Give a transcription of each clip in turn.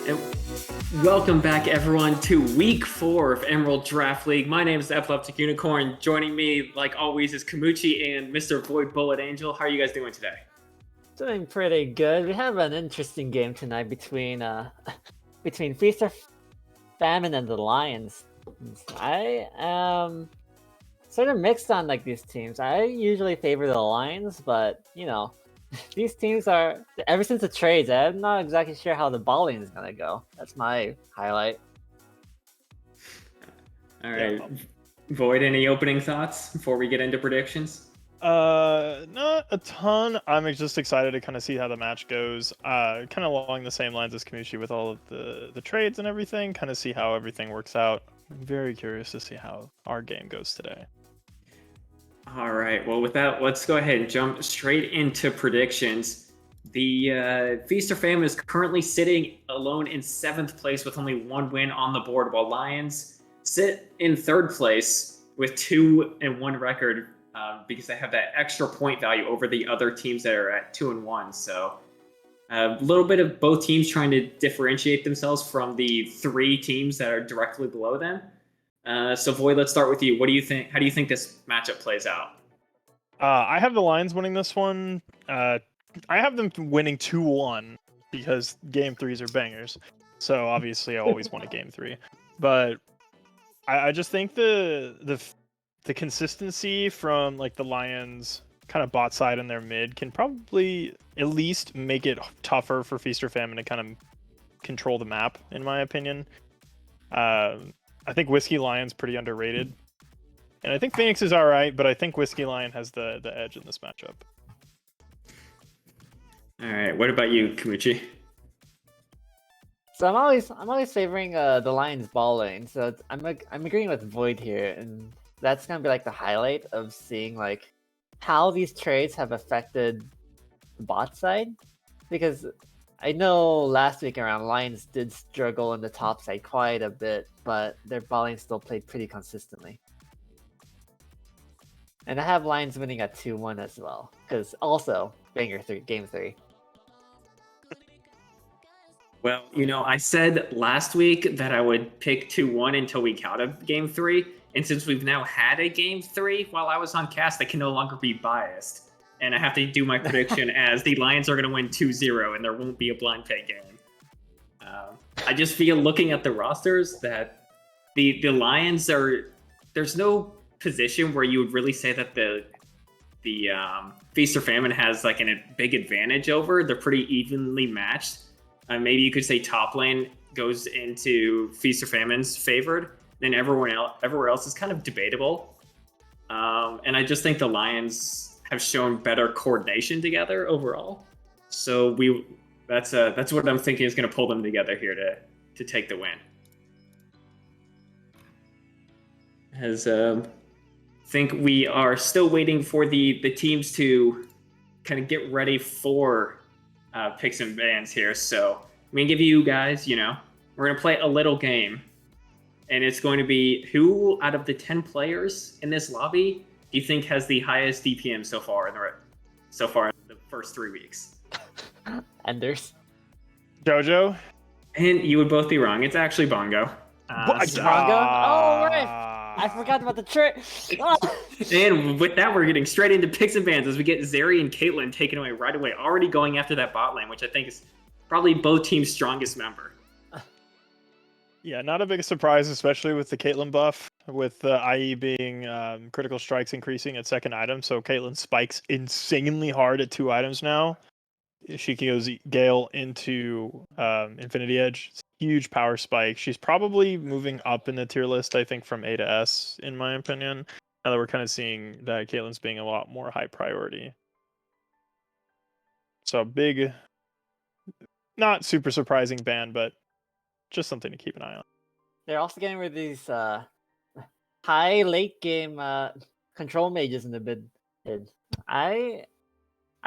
And welcome back, everyone, to Week 4 of Emerald Draft League. My name is the Epileptic Unicorn. Joining me, like always, is Kamuchi and Mr. Void Bullet Angel. How are you guys doing today? Doing pretty good. We have an interesting game tonight between Feast or Famine and the Lions. I am sort of mixed on these teams. I usually favor the Lions, but these teams are, ever since the trades, I'm not exactly sure how the balling is gonna go. That's my highlight. All right, Void, any opening thoughts before we get into predictions? Not a ton. I'm just excited to kind of see how the match goes. Kind of along the same lines as Kamushi with all of the trades and everything. Kind of see how everything works out. I'm very curious to see how our game goes today. All right. Well, with that, let's go ahead and jump straight into predictions. The Feast or Famine is currently sitting alone in 7th place with only 1 win on the board, while Lions sit in 3rd place with 2-1 record because they have that extra point value over the other teams that are at 2-1. So a little bit of both teams trying to differentiate themselves from the 3 teams that are directly below them. So Void, let's start with you. What do you think? How do you think this matchup plays out? I have the Lions winning this one. I have them winning 2-1 because game 3s are bangers. So obviously I always want a game 3. But I just think the consistency from the Lions kind of bot side and their mid can probably at least make it tougher for Feast or Famine to kind of control the map, in my opinion. I think Whiskey Lion's pretty underrated. And I think Phoenix is all right, but I think Whiskey Lion has the edge in this matchup. All right. What about you, Kamuchi? So I'm always favoring the Lions ball lane. So I'm agreeing with Void here, and that's gonna be the highlight of seeing how these trades have affected the bot side, because I know last week around Lions did struggle in the top side quite a bit, but their balling still played pretty consistently. And I have Lions winning at 2-1 as well, because also banger game 3. Well, I said last week that I would pick 2-1 until we count a game 3, and since we've now had a game 3 while I was on cast, I can no longer be biased. And I have to do my prediction as the Lions are going to win 2-0, and there won't be a blind pick game. I just feel, looking at the rosters, that the Lions are... There's no position where you would really say that the Feast or Famine has a big advantage over. They're pretty evenly matched. Maybe you could say top lane goes into Feast or Famine's favored. Then everywhere else is kind of debatable. And I just think the Lions have shown better coordination together overall. So that's what I'm thinking is going to pull them together here to take the win. As think we are still waiting for the teams to kind of get ready for picks and bans here. So I'm going to give you guys, we're going to play a little game. And it's going to be, who out of the 10 players in this lobby do you think has the highest DPM so far in the first 3 weeks? Enders. Jojo? And you would both be wrong. It's actually Bongo. Strongo? Oh, right. I forgot about the trick. Oh. And with that, we're getting straight into picks and bans as we get Zeri and Caitlyn taken away right away, already going after that bot lane, which I think is probably both teams' strongest member. Yeah, not a big surprise, especially with the Caitlyn buff, with the IE being critical strikes increasing at second item. So Caitlyn spikes insanely hard at 2 items now. She goes Gale into Infinity Edge. Huge power spike. She's probably moving up in the tier list, I think, from A to S, in my opinion. Now that we're kind of seeing that Caitlyn's being a lot more high priority. So big, not super surprising ban, but just something to keep an eye on. They're also getting rid of these high late game control mages in the mid.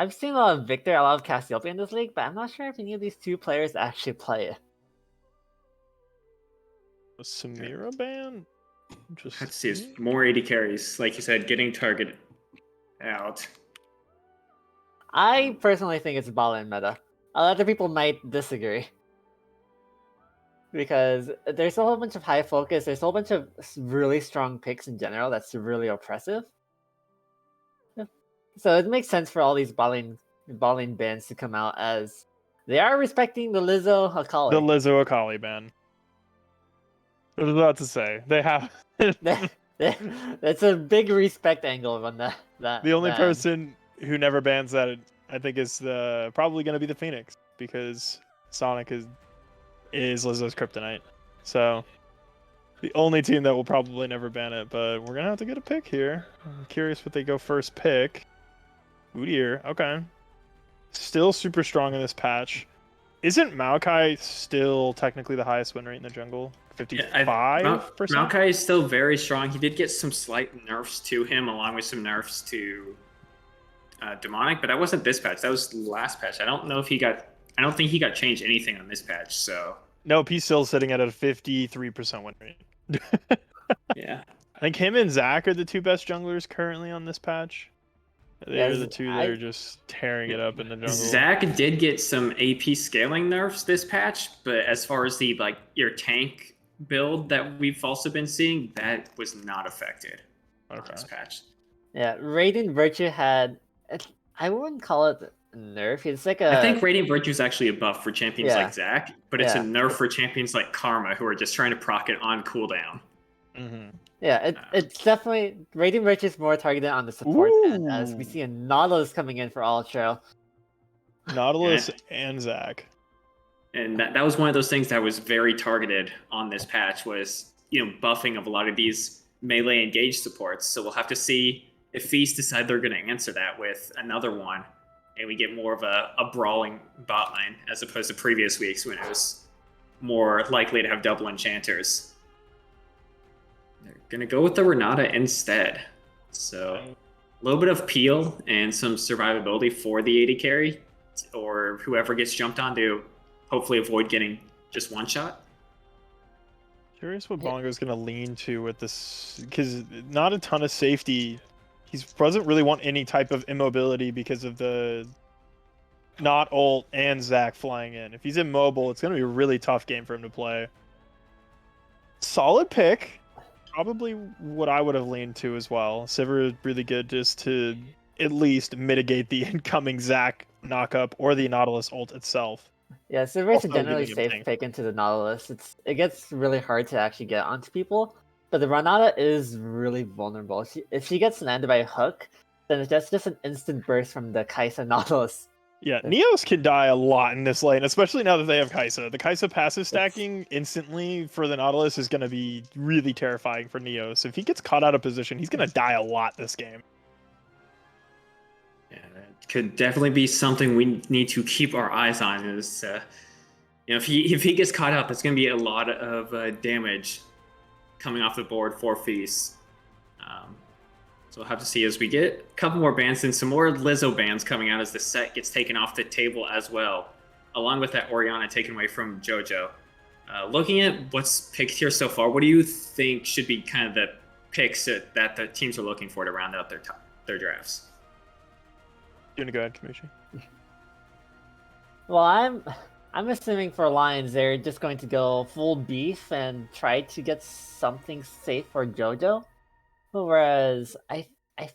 I've seen a lot of Victor, a lot of Cassiopeia in this league, but I'm not sure if any of these 2 players actually play it. A Samira ban? Let's see, it's more AD carries, like you said, getting targeted out. I personally think it's bot lane meta. Other people might disagree. Because there's a whole bunch of high focus, there's a whole bunch of really strong picks in general that's really oppressive. So it makes sense for all these bot lane bans to come out as they are respecting the Lizzo Akali. The Lizzo Akali ban. I was about to say they have. That's a big respect angle on that. The only ban. person who never bans that, I think, is probably going to be the Phoenix, because Sonic is Lizzo's kryptonite. So the only team that will probably never ban it, but we're gonna have to get a pick here. I'm curious what they go first pick. Udyr, okay. Still super strong in this patch. Isn't Maokai still technically the highest win rate in the jungle? 55%? Maokai is still very strong. He did get some slight nerfs to him, along with some nerfs to Demonic, but that wasn't this patch. That was last patch. I don't think he got changed anything on this patch, so. Nope, he's still sitting at a 53% win rate. Yeah. I think him and Zach are the 2 best junglers currently on this patch. They're the 2 that are just tearing it up in the jungle. Zach did get some AP scaling nerfs this patch, but as far as the your tank build that we've also been seeing, that was not affected on this patch. Yeah, Radiant Virtue had, I wouldn't call it a nerf. It's like a. I think Radiant Virtue is actually a buff for champions like Zach, but it's a nerf for champions like Karma, who are just trying to proc it on cooldown. Mm-hmm. Yeah, it's definitely Radiant Virtue is more targeted on the support end, as we see a Nautilus coming in for all trail. Nautilus and Zach. And that was one of those things that was very targeted on this patch, was buffing of a lot of these melee engaged supports. So we'll have to see if Feast decide they're going to answer that with another one, and we get more of a brawling bot lane as opposed to previous weeks when it was more likely to have double enchanters. They're going to go with the Renata instead. So a little bit of peel and some survivability for the AD carry, or whoever gets jumped on to hopefully avoid getting just one shot. Curious what Bongo's going to lean to with this, because not a ton of safety. He doesn't really want any type of immobility because of the not ult and Zach flying in. If he's immobile, it's going to be a really tough game for him to play. Solid pick. Probably what I would have leaned to as well. Sivir is really good just to at least mitigate the incoming Zach knockup or the Nautilus ult itself. Yeah, Sivir is a generally safe pick into the Nautilus. It gets really hard to actually get onto people, but the Renata is really vulnerable. If she gets landed by a hook, then it's just an instant burst from the Kai'Sa Nautilus. Yeah, Neos can die a lot in this lane, especially now that they have Kai'Sa. The Kai'Sa passive stacking instantly for the Nautilus is going to be really terrifying for Neos. If he gets caught out of position, he's going to die a lot this game. Yeah, that could definitely be something we need to keep our eyes on. Is if he gets caught out, that's going to be a lot of damage coming off the board for Feast. So we'll have to see as we get a couple more bans and some more Lizzo bans coming out as the set gets taken off the table as well, along with that Orianna taken away from JoJo. Looking at what's picked here so far, what do you think should be kind of the picks that the teams are looking for to round out their drafts? You want to go ahead, Kamishi? Well, I'm assuming for Lions, they're just going to go full beef and try to get something safe for JoJo. Whereas I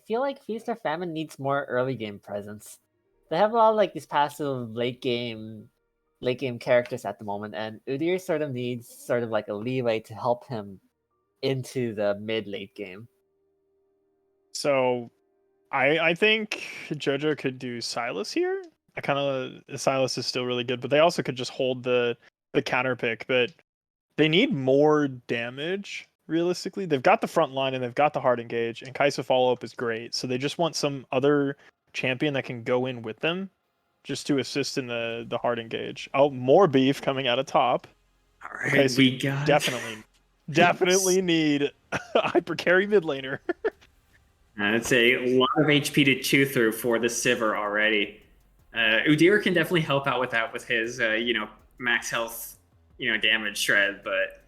feel like Feast or Famine needs more early game presence. They have a lot of like these passive late game characters at the moment, and Udyr sort of needs sort of like a leeway to help him into the mid late game. So I think JoJo could do Silas here. I kind of Silas is still really good, but they also could just hold the counter pick. But they need more damage. Realistically, they've got the front line and they've got the hard engage, and Kai'Sa follow up is great. So they just want some other champion that can go in with them, just to assist in the hard engage. Oh, more beef coming out of top. All right, Okay, so we you got definitely need a hyper carry mid laner. It's a lot of HP to chew through for the Sivir already. Udyr can definitely help out with that with his, max health, damage shred. But,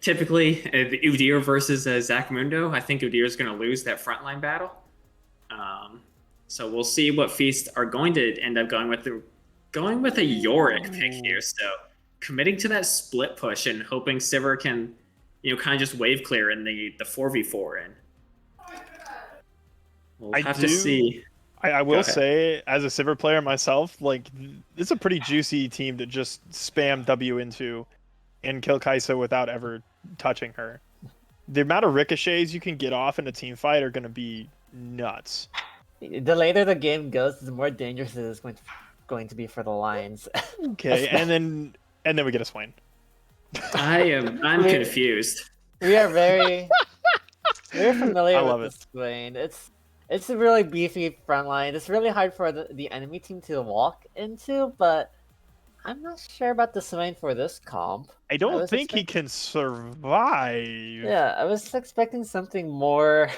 typically the Udyr versus Zach Mundo, I think Udyr is going to lose that frontline battle. So we'll see what Feast are going to end up going with. Going with a Yorick pick here. So committing to that split push and hoping Sivir can, kind of just wave clear in the 4v4 in. We'll have to see. I will say, as a Sivir player myself, like, it's a pretty juicy team to just spam W into and kill Kai'Sa without ever touching her. The amount of ricochets you can get off in a team fight are going to be nuts. The later the game goes, the more dangerous it is going to be for the Lions. Okay, and then we get a Swain. I'm confused. We are very familiar with it. this Swain. It's a really beefy front line. It's really hard for the enemy team to walk into, but I'm not sure about the Swain for this comp. I don't think he can survive. Yeah, I was expecting something more...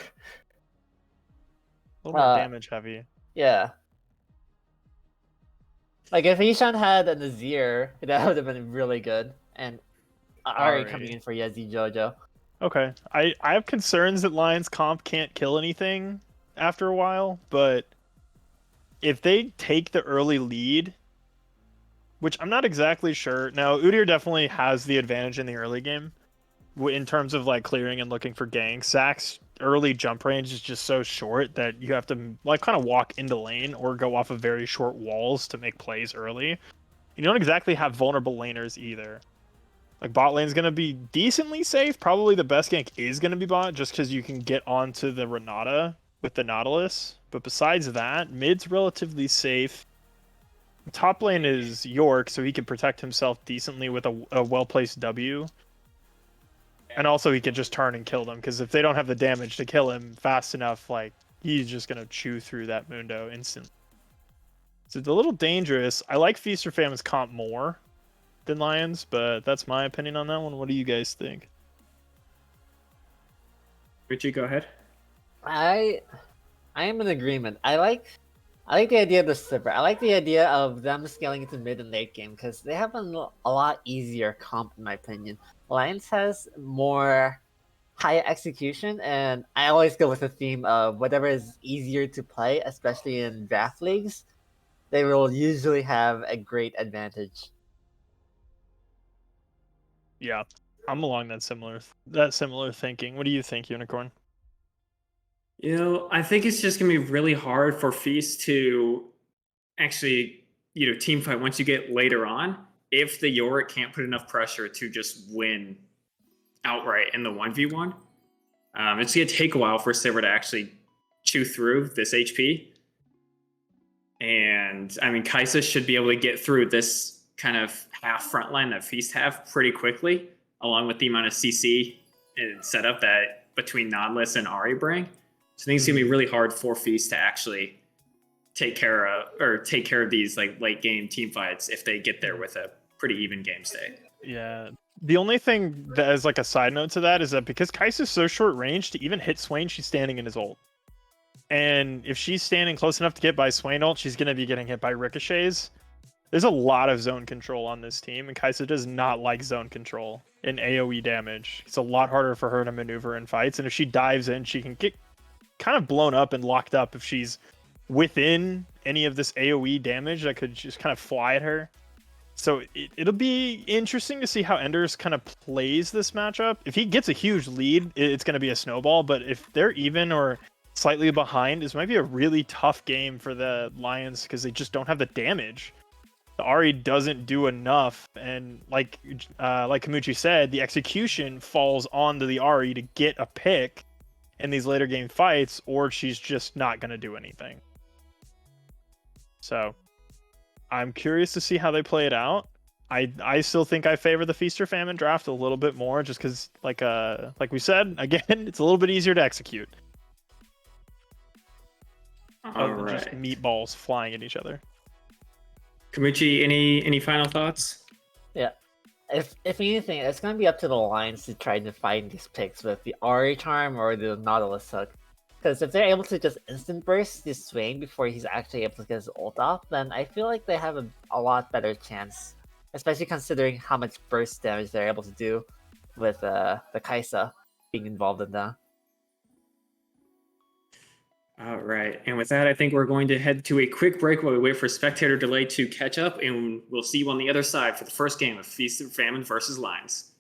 a little more damage heavy. Yeah. Like, if Ishan had a Nazir, that would have been really good. And Ari coming in for Yezi Jojo. Okay. I have concerns that Lions comp can't kill anything after a while, but if they take the early lead, which I'm not exactly sure. Now, Udyr definitely has the advantage in the early game in terms of like clearing and looking for ganks. Zach's early jump range is just so short that you have to like kind of walk into lane or go off of very short walls to make plays early. You don't exactly have vulnerable laners either. Like, bot lane's going to be decently safe. Probably the best gank is going to be bot just because you can get onto the Renata with the Nautilus. But besides that, mid's relatively safe. Top lane is York, so he can protect himself decently with a well-placed W. And also he can just turn and kill them, because if they don't have the damage to kill him fast enough, like, he's just going to chew through that Mundo instantly. So it's a little dangerous. I like Feast or Famine's comp more than Lions, but that's my opinion on that one. What do you guys think? Richie, go ahead. I am in agreement. I like the idea of the Sivir. I like the idea of them scaling into mid and late game because they have a lot easier comp, in my opinion. Lions has more high execution, and I always go with the theme of whatever is easier to play, especially in draft leagues. They will usually have a great advantage. Yeah, I'm along that similar thinking. What do you think, Unicorn? I think it's just going to be really hard for Feast to actually, team fight once you get later on if the Yorick can't put enough pressure to just win outright in the 1v1. It's going to take a while for Sivir to actually chew through this HP. And, I mean, Kai'Sa should be able to get through this kind of half front line that Feast have pretty quickly, along with the amount of CC and setup that between Nautilus and Ari bring. So I think it's gonna be really hard for Feast to actually take care of these like late game team fights if they get there with a pretty even game state. Yeah. The only thing that is like a side note to that is that because Kai'Sa is so short range, to even hit Swain, she's standing in his ult. And if she's standing close enough to get by Swain ult, she's gonna be getting hit by ricochets. There's a lot of zone control on this team, and Kai'Sa does not like zone control and AoE damage. It's a lot harder for her to maneuver in fights, and if she dives in, she can get kind of blown up and locked up if she's within any of this AoE damage that could just kind of fly at her. So it'll be interesting to see how Enders kind of plays this matchup. If he gets a huge lead, it's going to be a snowball. But if they're even or slightly behind, this might be a really tough game for the Lions because they just don't have the damage. The Ari doesn't do enough, and like Kamuchi said, the execution falls onto the Ari to get a pick in these later game fights, or she's just not going to do anything. So I'm curious to see how they play it out. I still think I favor the Feast or Famine draft a little bit more, just because like we said again, it's a little bit easier to execute. Other than just meatballs flying at each other. Kamuchi, any final thoughts? Yeah. If anything, it's gonna be up to the Lions to try to find these picks with the Ari charm or the Nautilus hook. Because if they're able to just instant burst this swing before he's actually able to get his ult off, then I feel like they have a lot better chance. Especially considering how much burst damage they're able to do with the Kaisa being involved in that. All right. And with that, I think we're going to head to a quick break while we wait for spectator delay to catch up, and we'll see you on the other side for the first game of Feast and Famine versus Lions.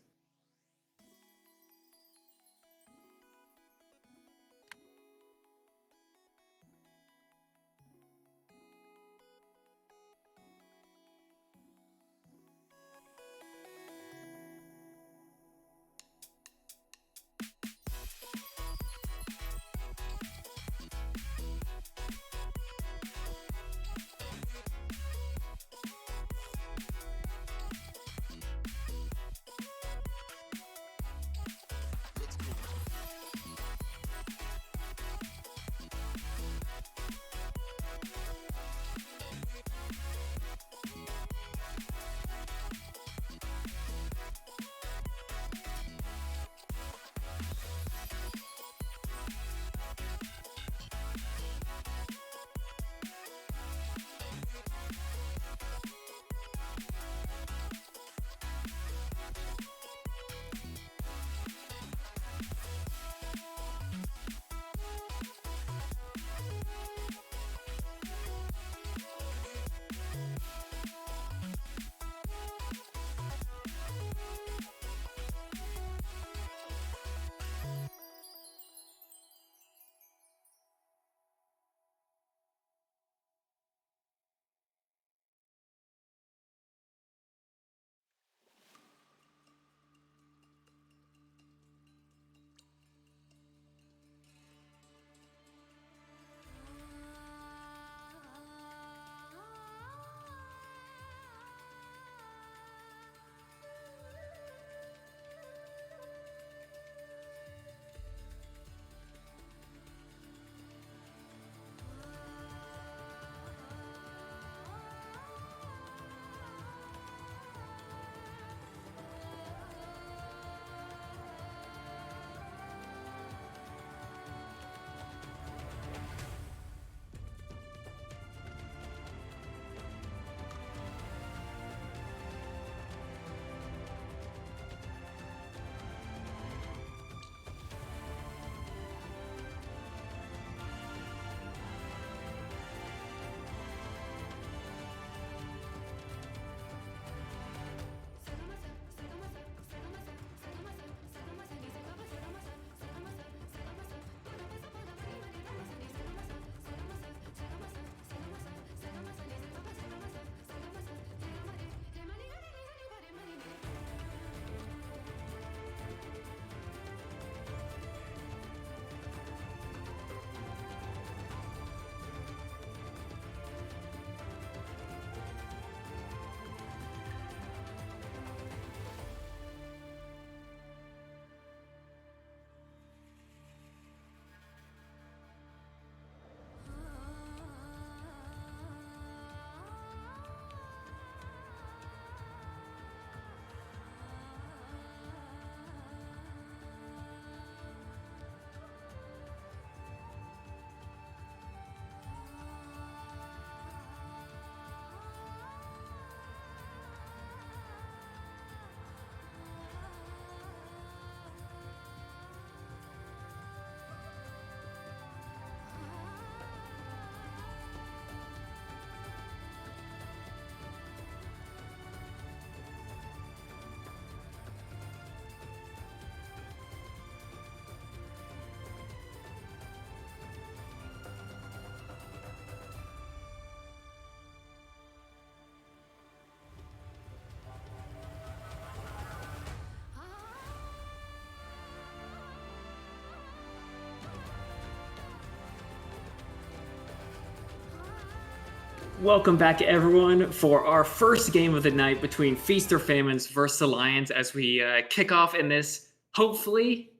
Welcome back, everyone, for our first game of the night between Feast or Famines versus the Lions as we kick off in this, hopefully,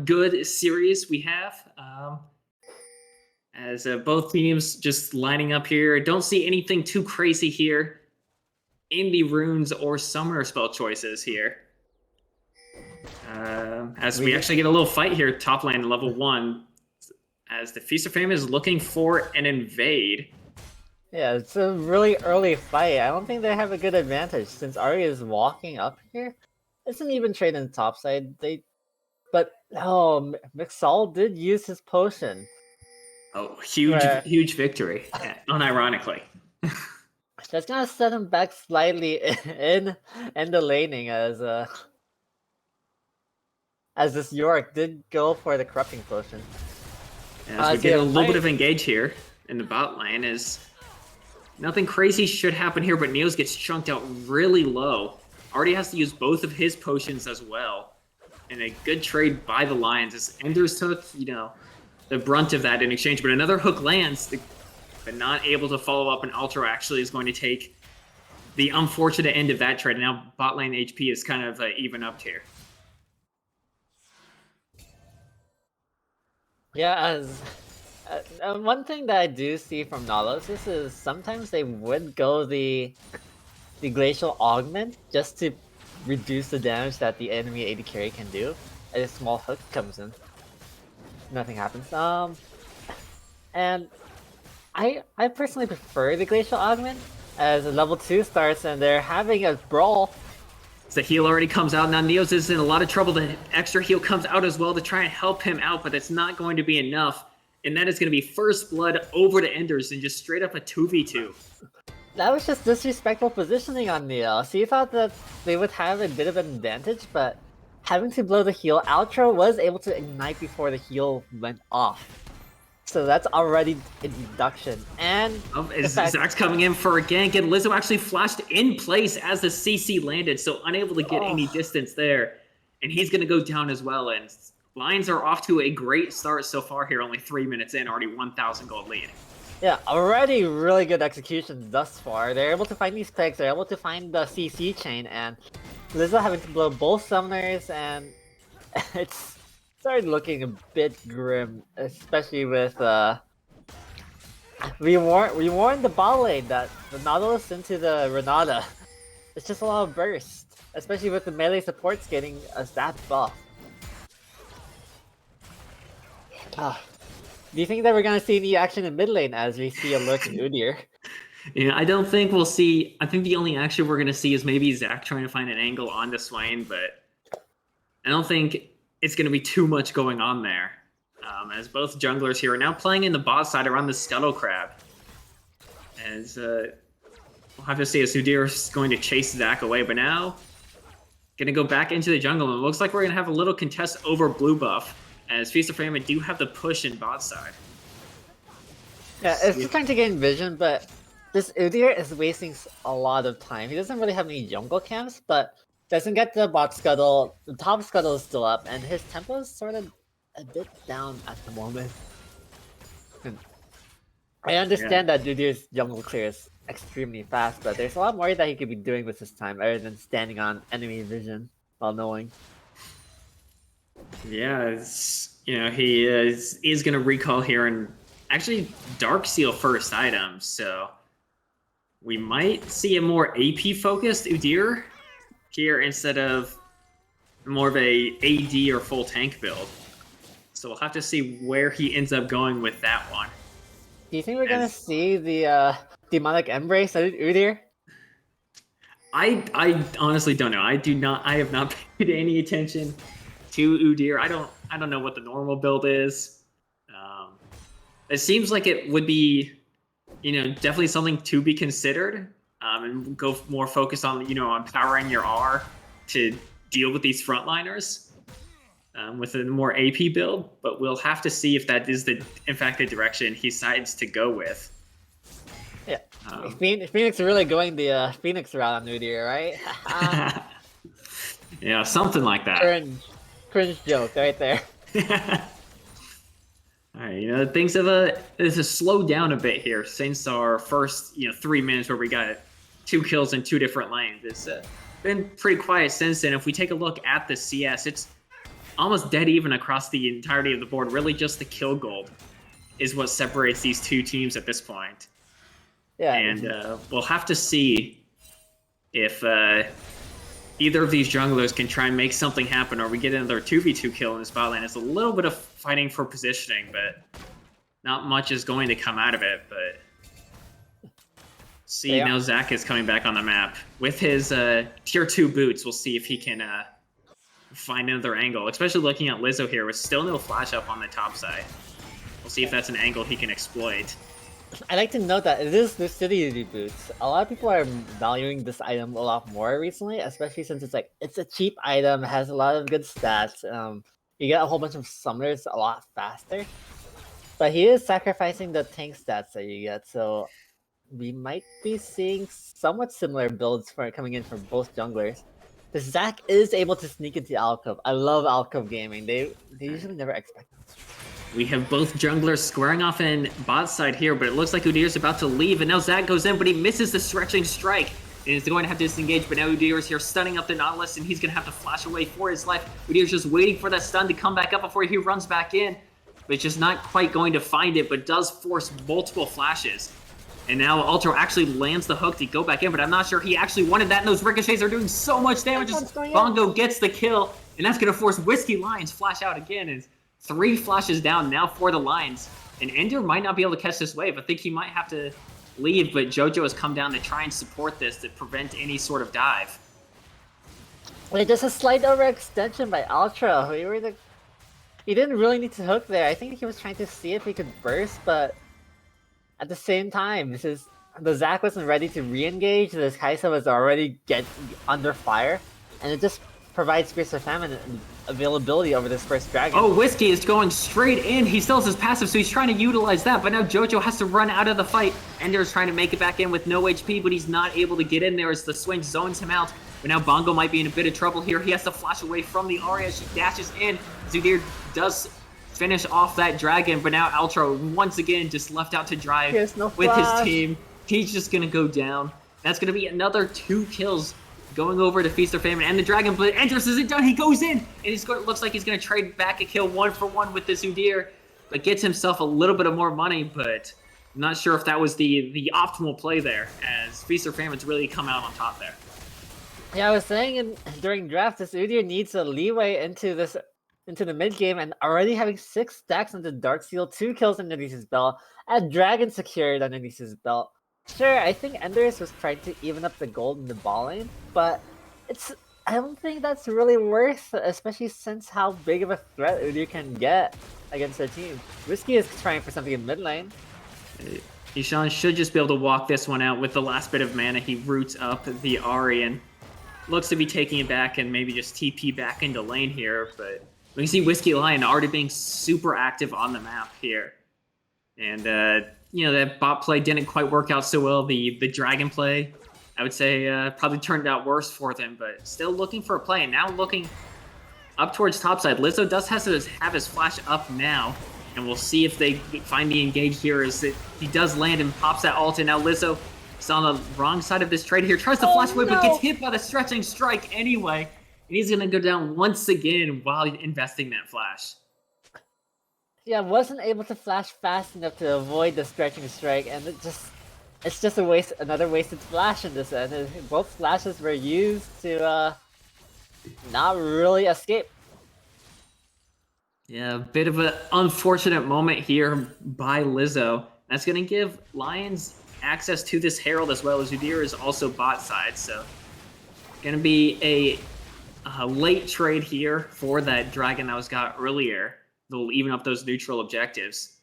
good series we have. As both teams just lining up here. Don't see anything too crazy here in the runes or summoner spell choices here. As we actually get a little fight here, top lane level 1, as the Feast or Famine is looking for an invade. Yeah, it's a really early fight. I don't think they have a good advantage since Arya is walking up here. It's an even trade in the top side. Mixall did use his potion. Oh, huge victory, unironically. That's gonna set him back slightly in the laning as this York did go for the corrupting potion. As we get a little bit of engage here in the bot lane, is nothing crazy should happen here, but Neos gets chunked out really low. Already has to use both of his potions as well. And a good trade by the Lions as Enders took, the brunt of that in exchange. But another hook lands, but not able to follow up, and Ultra actually is going to take the unfortunate end of that trade. And now bot lane HP is kind of even up here. Yeah, one thing that I do see from Nautilus is sometimes they would go the Glacial Augment just to reduce the damage that the enemy AD carry can do. A small hook comes in. Nothing happens. And I personally prefer the Glacial Augment as level 2 starts and they're having a brawl. The heal already comes out. Now Neos is in a lot of trouble. The extra heal comes out as well to try and help him out, but it's not going to be enough. And that is going to be first blood over to Enders and just straight up a 2v2. That was just disrespectful positioning on Neos. He thought that they would have a bit of an advantage, but having to blow the heal, Outro was able to ignite before the heal went off. So that's already a deduction. And Zach's coming in for a gank, and Lizzo actually flashed in place as the CC landed, so unable to get any distance there. And he's going to go down as well. And Lions are off to a great start so far here, only 3 minutes in, already 1,000 gold lead. Yeah, already really good execution thus far. They're able to find these pegs, they're able to find the CC chain, and Lizzo having to blow both summoners, and it's started looking a bit grim, especially with we warned the bot lane that the Nautilus into the Renata. It's just a lot of burst, especially with the melee supports getting a stat buff. Do you think that we're gonna see any action in mid lane as we see a lurking Udyr? Yeah, I don't think we'll see. I think the only action we're gonna see is maybe Zach trying to find an angle onto Swain, but I don't think it's gonna be too much going on there. As both junglers here are now playing in the bot side around the Scuttle Crab. As we'll have to see as Udyr is going to chase Zach away, but now gonna go back into the jungle. And it looks like we're gonna have a little contest over blue buff, as Feast or Famine do have the push in bot side. Yeah, it's just trying to gain vision, but this Udyr is wasting a lot of time. He doesn't really have any jungle camps, but doesn't get the bot scuttle. The top scuttle is still up, and his tempo is sort of a bit down at the moment. I understand that Udyr's jungle clear is extremely fast, but there's a lot more that he could be doing with his time other than standing on enemy vision while knowing. Yeah, he is going to recall here and actually Dark Seal first item, so we might see a more AP focused Udyr here instead of more of a AD or full tank build. So we'll have to see where he ends up going with that one. Do you think we're gonna see the demonic embrace of Udyr? I honestly don't know. I have not paid any attention to Udyr. I don't know what the normal build is. It seems like it would be, definitely something to be considered, and go more focused on, on powering your R to deal with these frontliners with a more AP build. But we'll have to see if that is in fact the direction he decides to go with. Yeah, Phoenix really going the Phoenix route on Udyr, right? Yeah, something like that. Cringe joke right there. All right, things have slowed down a bit here since our first 3 minutes where we got 2 kills in 2 different lanes. It's been pretty quiet since then. If we take a look at the CS, it's almost dead even across the entirety of the board. Really, just the kill gold is what separates these 2 teams at this point. Yeah, and we'll have to see if either of these junglers can try and make something happen, or we get another 2v2 kill in this bot lane. It's a little bit of fighting for positioning, but not much is going to come out of it. But see, now Zach is coming back on the map with his tier 2 boots. We'll see if he can find another angle, especially looking at Lizzo here with still no flash up on the top side. We'll see if that's an angle he can exploit. I like to note that it is Lucidity Boots. A lot of people are valuing this item a lot more recently, especially since it's a cheap item, has a lot of good stats. You get a whole bunch of summoners a lot faster. But he is sacrificing the tank stats that you get, so we might be seeing somewhat similar builds coming in from both junglers. Because Zach is able to sneak into Alcove. I love Alcove gaming. They usually never expect this. We have both junglers squaring off in bot side here, but it looks like Udir's about to leave, and now Zach goes in, but he misses the stretching strike, and is going to have to disengage, but now Udir's here stunning up the Nautilus, and he's going to have to flash away for his life. Udir's just waiting for that stun to come back up before he runs back in, but it's just not quite going to find it, but does force multiple flashes. And now Ultra actually lands the hook to go back in, but I'm not sure he actually wanted that, and those ricochets are doing so much damage as Bongo gets the kill, and that's going to force Whiskey Lions flash out again, and 3 flashes down now for the Lions. And Ender might not be able to catch this wave. I think he might have to leave, but JoJo has come down to try and support this to prevent any sort of dive. Wait, just a slight overextension by Ultra. He didn't really need to hook there. I think he was trying to see if he could burst, but at the same time, the Zac wasn't ready to re-engage. This Kaisa was already under fire, and it just provides Spears of Famine availability over this first dragon. Oh, Whiskey is going straight in. He still has his passive, so he's trying to utilize that, but now JoJo has to run out of the fight. Ender is trying to make it back in with no HP, but he's not able to get in there as the swing zones him out. But now Bongo might be in a bit of trouble here. He has to flash away from the Arya as she dashes in. Udir does finish off that dragon, but now Ultra once again just left out to dry with his team. He's just going to go down. That's going to be another 2 kills going over to Feast or Famine, and the dragon, but Enders isn't done. He goes in, and looks like he's going to trade back a kill 1-for-1 with this Udyr, but gets himself a little bit of more money, but I'm not sure if that was the optimal play there, as Feast or Famine's really come out on top there. Yeah, I was saying during draft, this Udyr needs a leeway into the mid game, and already having 6 stacks into Darksteel, 2 kills underneath his belt, a dragon secured underneath his belt. Sure, I think Enders was trying to even up the gold in the ball lane, but I don't think that's really worth, especially since how big of a threat Udyr can get against their team. Whiskey is trying for something in mid lane. Ishan should just be able to walk this one out with the last bit of mana. He roots up the Aryan. Looks to be taking it back and maybe just TP back into lane here, but we can see Whiskey Lion already being super active on the map here. And, that bot play didn't quite work out so well. The dragon play, I would say, probably turned out worse for them, but still looking for a play. And now looking up towards topside. Lizzo does have his flash up now, and we'll see if they find the engage here as he does land and pops that ult. And now Lizzo is on the wrong side of this trade here. Tries to flash away, but gets hit by the stretching strike anyway. And he's going to go down once again while investing that flash. Yeah, wasn't able to flash fast enough to avoid the stretching strike, and it's just another wasted flash in this end. Both flashes were used to not really escape. Yeah, a bit of an unfortunate moment here by Lizzo. That's going to give Lions access to this Herald as well as Udyr is also bot side, so going to be a late trade here for that dragon that was got earlier. They'll even up those neutral objectives.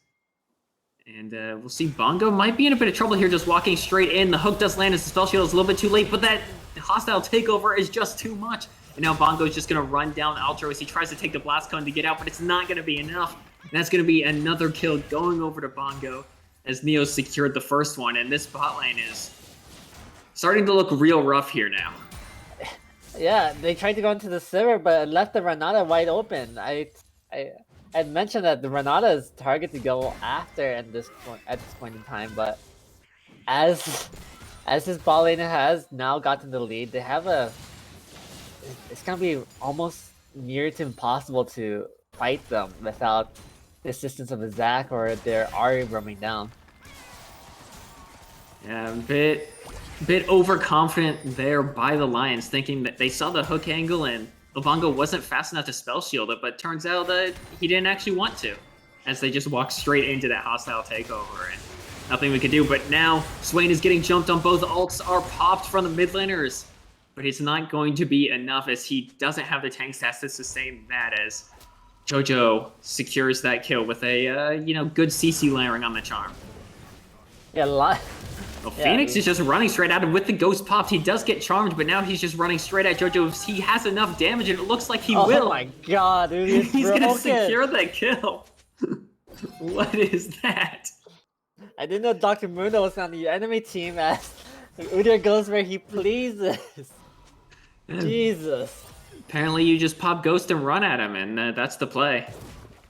And we'll see Bongo might be in a bit of trouble here just walking straight in. The hook does land as the spell shield is a little bit too late, but that hostile takeover is just too much. And now Bongo's just going to run down Ultra as he tries to take the blast cone to get out, but it's not going to be enough. And that's going to be another kill going over to Bongo as Neo secured the first one. And this bot lane is starting to look real rough here now. Yeah, they tried to go into the Sivir, but left the Renata wide open. I mentioned that the Renata is target to go after at this point in time, but as his bot lane has now gotten the lead, they have it's gonna be almost near to impossible to fight them without the assistance of a Zac or their Ahri roaming down. Yeah, a bit overconfident there by the Lions, thinking that they saw the hook angle and Livongo wasn't fast enough to spell shield it, but turns out that he didn't actually want to, as they just walked straight into that hostile takeover and nothing we could do. But now Swain is getting jumped on. Both ults are popped from the mid laners, but it's not going to be enough as he doesn't have the tank stats to sustain that, as Jojo secures that kill with a good CC layering on the charm. Yeah, Well, Phoenix is just running straight at him with the ghost popped. He does get charmed, but now he's just running straight at Jojo. He has enough damage, and it looks like he will. Oh my god, dude, he's gonna secure that kill. What is that? I didn't know Dr. Mundo was on the enemy team as Udyr goes where he pleases. Jesus. Apparently you just pop ghost and run at him, and that's the play.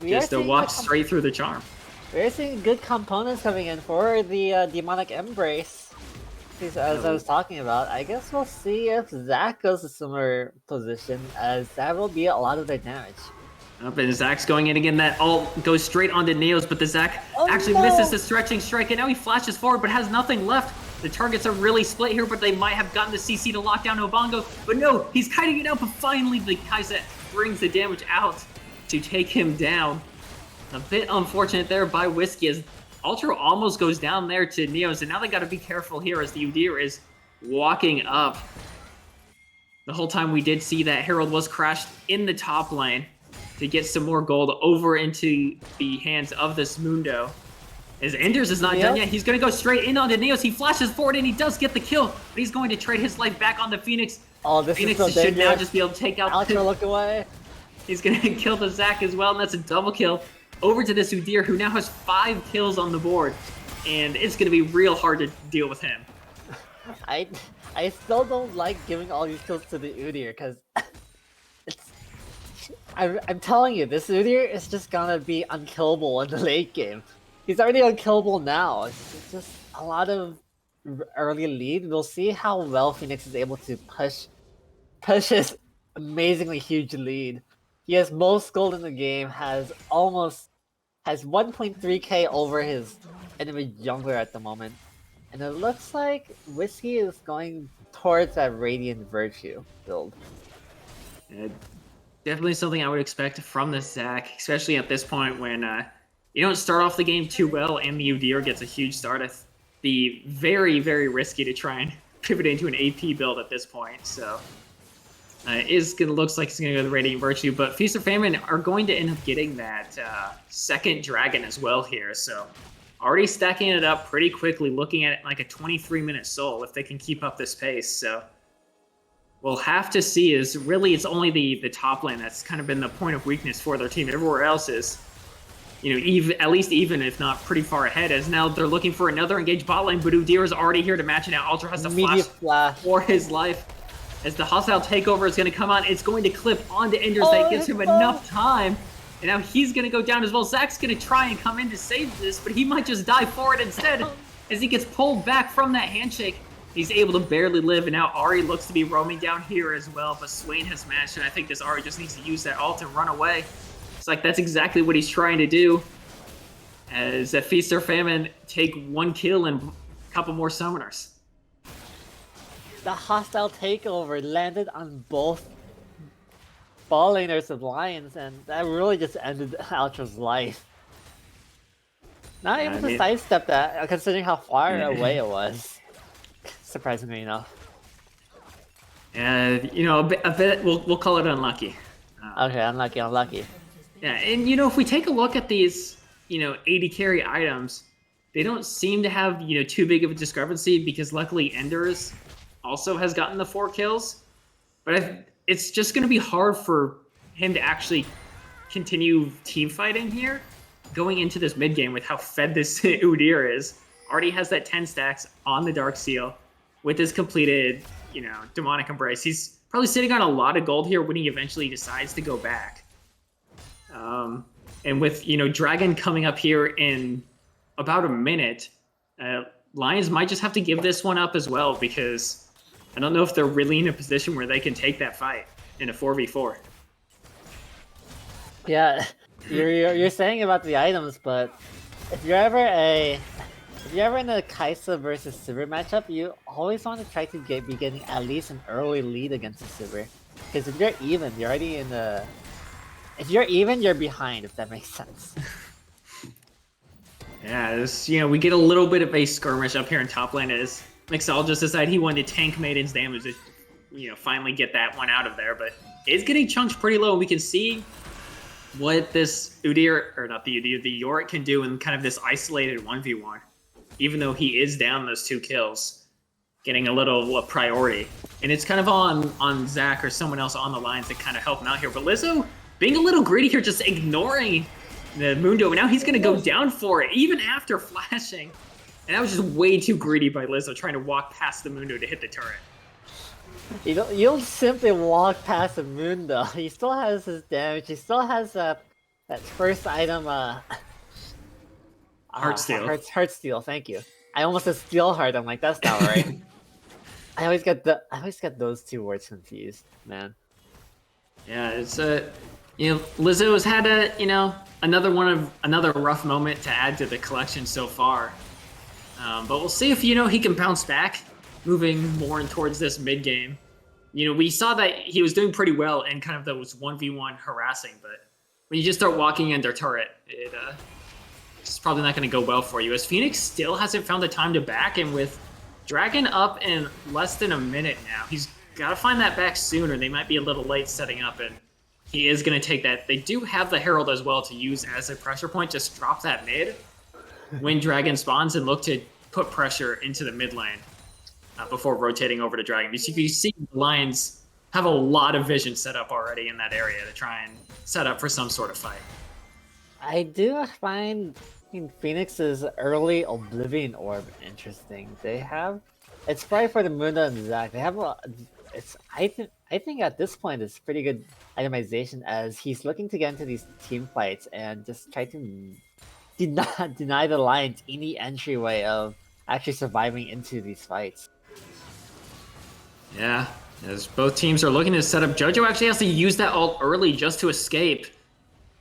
Just to walk straight through the charm. We're seeing good components coming in for the Demonic Embrace, as I was talking about. I guess we'll see if Zac goes a similar position, as that will be a lot of their damage. Up and Zac's going in again. That ult goes straight onto Neos, but the Zac misses the stretching strike, and now he flashes forward, but has nothing left. The targets are really split here, but they might have gotten the CC to lock down Livongo. But no, he's kiting it out, but finally the Kai'Sa brings the damage out to take him down. A bit unfortunate there by Whiskey, as Ultra almost goes down there to Neos, and now they gotta be careful here as the Udyr is walking up. The whole time we did see that Herald was crashed in the top lane to get some more gold over into the hands of this Mundo. As Enders is not done yet, he's gonna go straight in onto Neos. He flashes forward and he does get the kill, but he's going to trade his life back onto Phoenix. Oh, this Phoenix is so should now just be able to take out Ultra, look away. He's gonna kill the Zac as well, and that's a double kill over to this Udyr, who now has 5 kills on the board, and it's gonna be real hard to deal with him. I still don't like giving all these kills to the Udyr, because I'm telling you, this Udyr is just gonna be unkillable in the late game. He's already unkillable now. It's just a lot of early lead. We'll see how well Phoenix is able to push his amazingly huge lead. He has most gold in the game, has 1.3k over his enemy jungler at the moment. And it looks like Whiskey is going towards that Radiant Virtue build. Definitely something I would expect from this Zac, especially at this point when you don't start off the game too well and the Udyr gets a huge start. It'd be very, very risky to try and pivot into an AP build at this point. So looks like it's going to go to the Radiant Virtue, but Feast or Famine are going to end up getting that second dragon as well here. So already stacking it up pretty quickly, looking at it like a 23-minute soul if they can keep up this pace. So we'll have to see. It's only the top lane that's kind of been the point of weakness for their team. Everywhere else is, at least even if not pretty far ahead, as now they're looking for another engaged bot lane, but Udyr is already here to match it out. Ultra has to flash for his life. As the hostile takeover is going to come on, it's going to clip onto Enders. That gives him enough time. And now he's going to go down as well. Zac's going to try and come in to save this, but he might just die for it instead as he gets pulled back from that handshake. He's able to barely live, and now Ahri looks to be roaming down here as well, but Swain has matched, and I think this Ahri just needs to use that ult and run away. It's like that's exactly what he's trying to do, as a Feast or Famine take 1 kill and a couple more summoners. The hostile takeover landed on both ball laners of Lions, and that really just ended Ultra's life. Not able to sidestep that, considering how far away it was. Surprisingly enough. A bit. We'll call it unlucky. Okay, unlucky. Yeah, and if we take a look at these, AD carry items, they don't seem to have too big of a discrepancy, because luckily Enders also has gotten the 4 kills, but it's just going to be hard for him to actually continue team fighting here going into this mid game with how fed this Udyr is. Already has that 10 stacks on the Dark Seal with his completed, Demonic Embrace. He's probably sitting on a lot of gold here when he eventually decides to go back. And with, Dragon coming up here in about a minute, Lions might just have to give this one up as well, because I don't know if they're really in a position where they can take that fight in a 4v4. Yeah, you're saying about the items, but if you're ever in a Kaisa versus Sivir matchup, you always want to try to be getting at least an early lead against the Sivir. Because if you're even, you're already in the... If you're even, you're behind, if that makes sense. Yeah, we get a little bit of a skirmish up here in top lane as Mixel just decided he wanted to tank Maiden's damage to, finally get that one out of there. But it's getting chunked pretty low, and we can see what this Udyr, or not the Udyr, the Yorick can do in kind of this isolated 1v1. Even though he is down those 2 kills, getting a little priority. And it's kind of on Zach or someone else on the lines to kind of help him out here. But Lizzo being a little greedy here, just ignoring the Mundo. And now he's going to go down for it, even after flashing. And that was just way too greedy by Lizzo, trying to walk past the Mundo to hit the turret. You don't simply walk past the Mundo. He still has his damage. He still has that first item. Heartsteel. Heartsteel. Thank you. I almost said Steelheart. I'm like, that's not right. I always get those 2 words confused, man. Yeah, it's Lizzo has had another rough moment to add to the collection so far. But we'll see if he can bounce back, moving more in towards this mid game. We saw that he was doing pretty well in kind of those 1v1 harassing, but when you just start walking into turret, it's probably not going to go well for you. As Phoenix still hasn't found the time to back, and with Dragon up in less than a minute now, he's got to find that back sooner. They might be a little late setting up, and he is going to take that. They do have the Herald as well to use as a pressure point. Just drop that mid when Dragon spawns and look to put pressure into the mid lane before rotating over to Dragon. Because you see the Lions have a lot of vision set up already in that area to try and set up for some sort of fight. I do find Phoenix's early Oblivion Orb interesting. It's probably for the Mundo and Zac. They have I think at this point it's pretty good itemization, as he's looking to get into these team fights and just try to deny the Lions any entryway of actually surviving into these fights. Yeah, as both teams are looking to set up. JoJo actually has to use that ult early just to escape.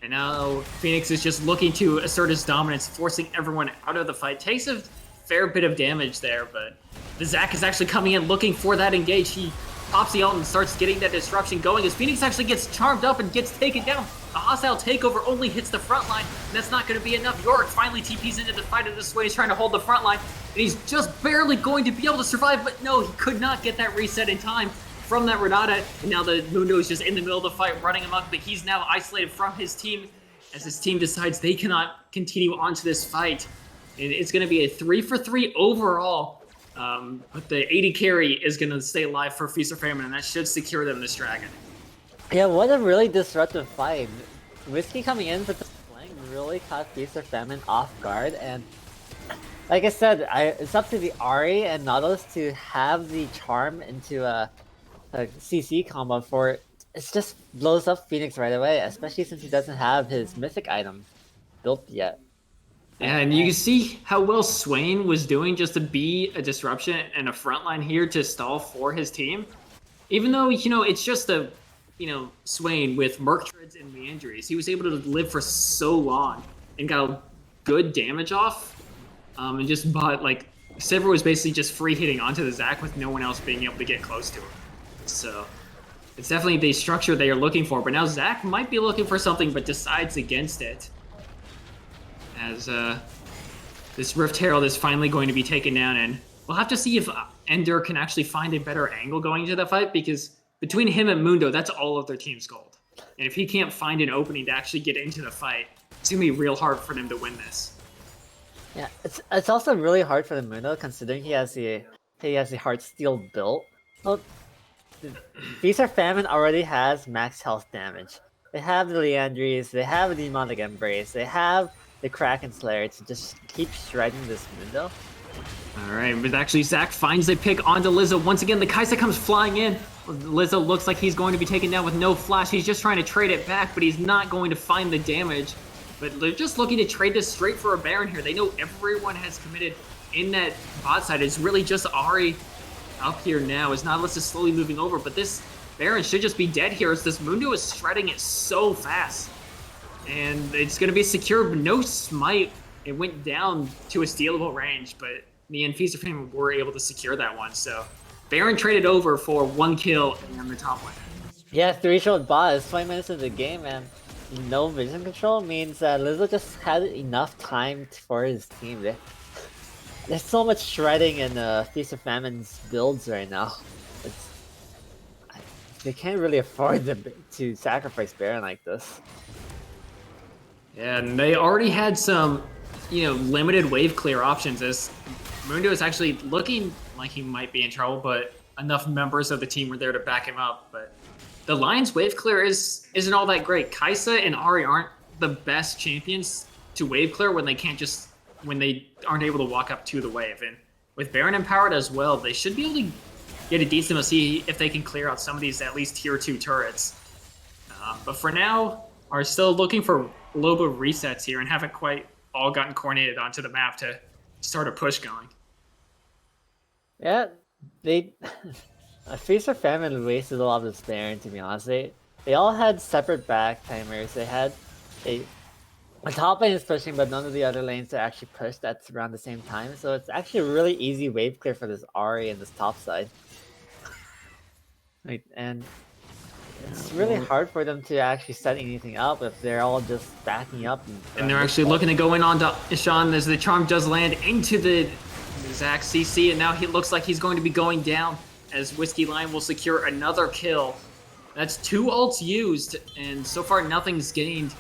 And now Phoenix is just looking to assert his dominance, forcing everyone out of the fight. Takes a fair bit of damage there, but the Zac is actually coming in looking for that engage. He pops the ult and starts getting that disruption going as Phoenix actually gets charmed up and gets taken down. A hostile takeover only hits the front line, and that's not going to be enough. Yorick finally TPs into the fight of this way. He's trying to hold the front line, and he's just barely going to be able to survive, but no, he could not get that reset in time from that Renata, and now the Mundo is just in the middle of the fight running amok, but he's now isolated from his team as his team decides they cannot continue onto this fight. And it's going to be a 3-for-3 overall, but the AD carry is going to stay alive for Feast or Famine, and that should secure them this Dragon. Yeah, what a really disruptive fight. Whiskey coming in, but the flank really caught Feast or Famine off guard, and like I said, it's up to the Ahri and Nautilus to have the charm into a CC combo for it. Just blows up Phoenix right away, especially since he doesn't have his mythic item built yet. Yeah, and you can see how well Swain was doing just to be a disruption and a frontline here to stall for his team. Even though, it's just a, Swain with Merc Treads and Meandries. He was able to live for so long and got a good damage off. And just bought, Sivir was basically just free hitting onto the Zac with no one else being able to get close to him. So it's definitely the structure they are looking for. But now Zac might be looking for something, but decides against it. As this Rift Herald is finally going to be taken down, and we'll have to see if Ender can actually find a better angle going into the fight, because between him and Mundo, that's all of their team's gold. And if he can't find an opening to actually get into the fight, it's going to be real hard for him to win this. Yeah, it's also really hard for the Mundo, considering he has the Heartsteel built. Well, Feast or Famine already has max health damage. They have the Liandry's, they have the Demonic Embrace, they have the Kraken Slayer to just keep shredding this Mundo. Alright, but actually Zac finds a pick onto Lizzo. Once again, the Kaisa comes flying in. Lizzo looks like he's going to be taken down with no flash. He's just trying to trade it back, but he's not going to find the damage. But they're just looking to trade this straight for a Baron here. They know everyone has committed in that bot side. It's really just Ahri up here now as Nautilus is slowly moving over. But this Baron should just be dead here as this Mundo is shredding it so fast. And it's going to be secure, but no smite. It went down to a stealable range, but me and Feast of Famine were able to secure that one. So Baron traded over for 1 kill and the top lane. Yeah, 3-shot bot is 20 minutes into the game, and no vision control means that Lizzo just had enough time for his team. There's so much shredding in Feast of Famine's builds right now. They can't really afford to sacrifice Baron like this. Yeah, and they already had some, limited wave clear options as Mundo is actually looking like he might be in trouble, but enough members of the team were there to back him up. But the Lions wave clear isn't all that great. Kaisa and Ahri aren't the best champions to wave clear when they aren't able to walk up to the wave. And with Baron empowered as well, they should be able to get a decent amount, see if they can clear out some of these at least tier 2 turrets. But for now, are still looking for a little bit of resets here and haven't quite all gotten coordinated onto the map to start a push going. Yeah, Feast of Famine wasted a lot of this Baron, to be honest. They all had separate back timers. The top lane is pushing, but none of the other lanes are actually pushed at around the same time. So it's actually a really easy wave clear for this Ahri and this top side. And it's really hard for them to actually set anything up if they're all just backing up. And they're actually looking to go in on Ishan as the charm does land into the Zac CC, and now he looks like he's going to be going down as Whiskey Lion will secure another kill. That's 2 ults used, and so far nothing's gained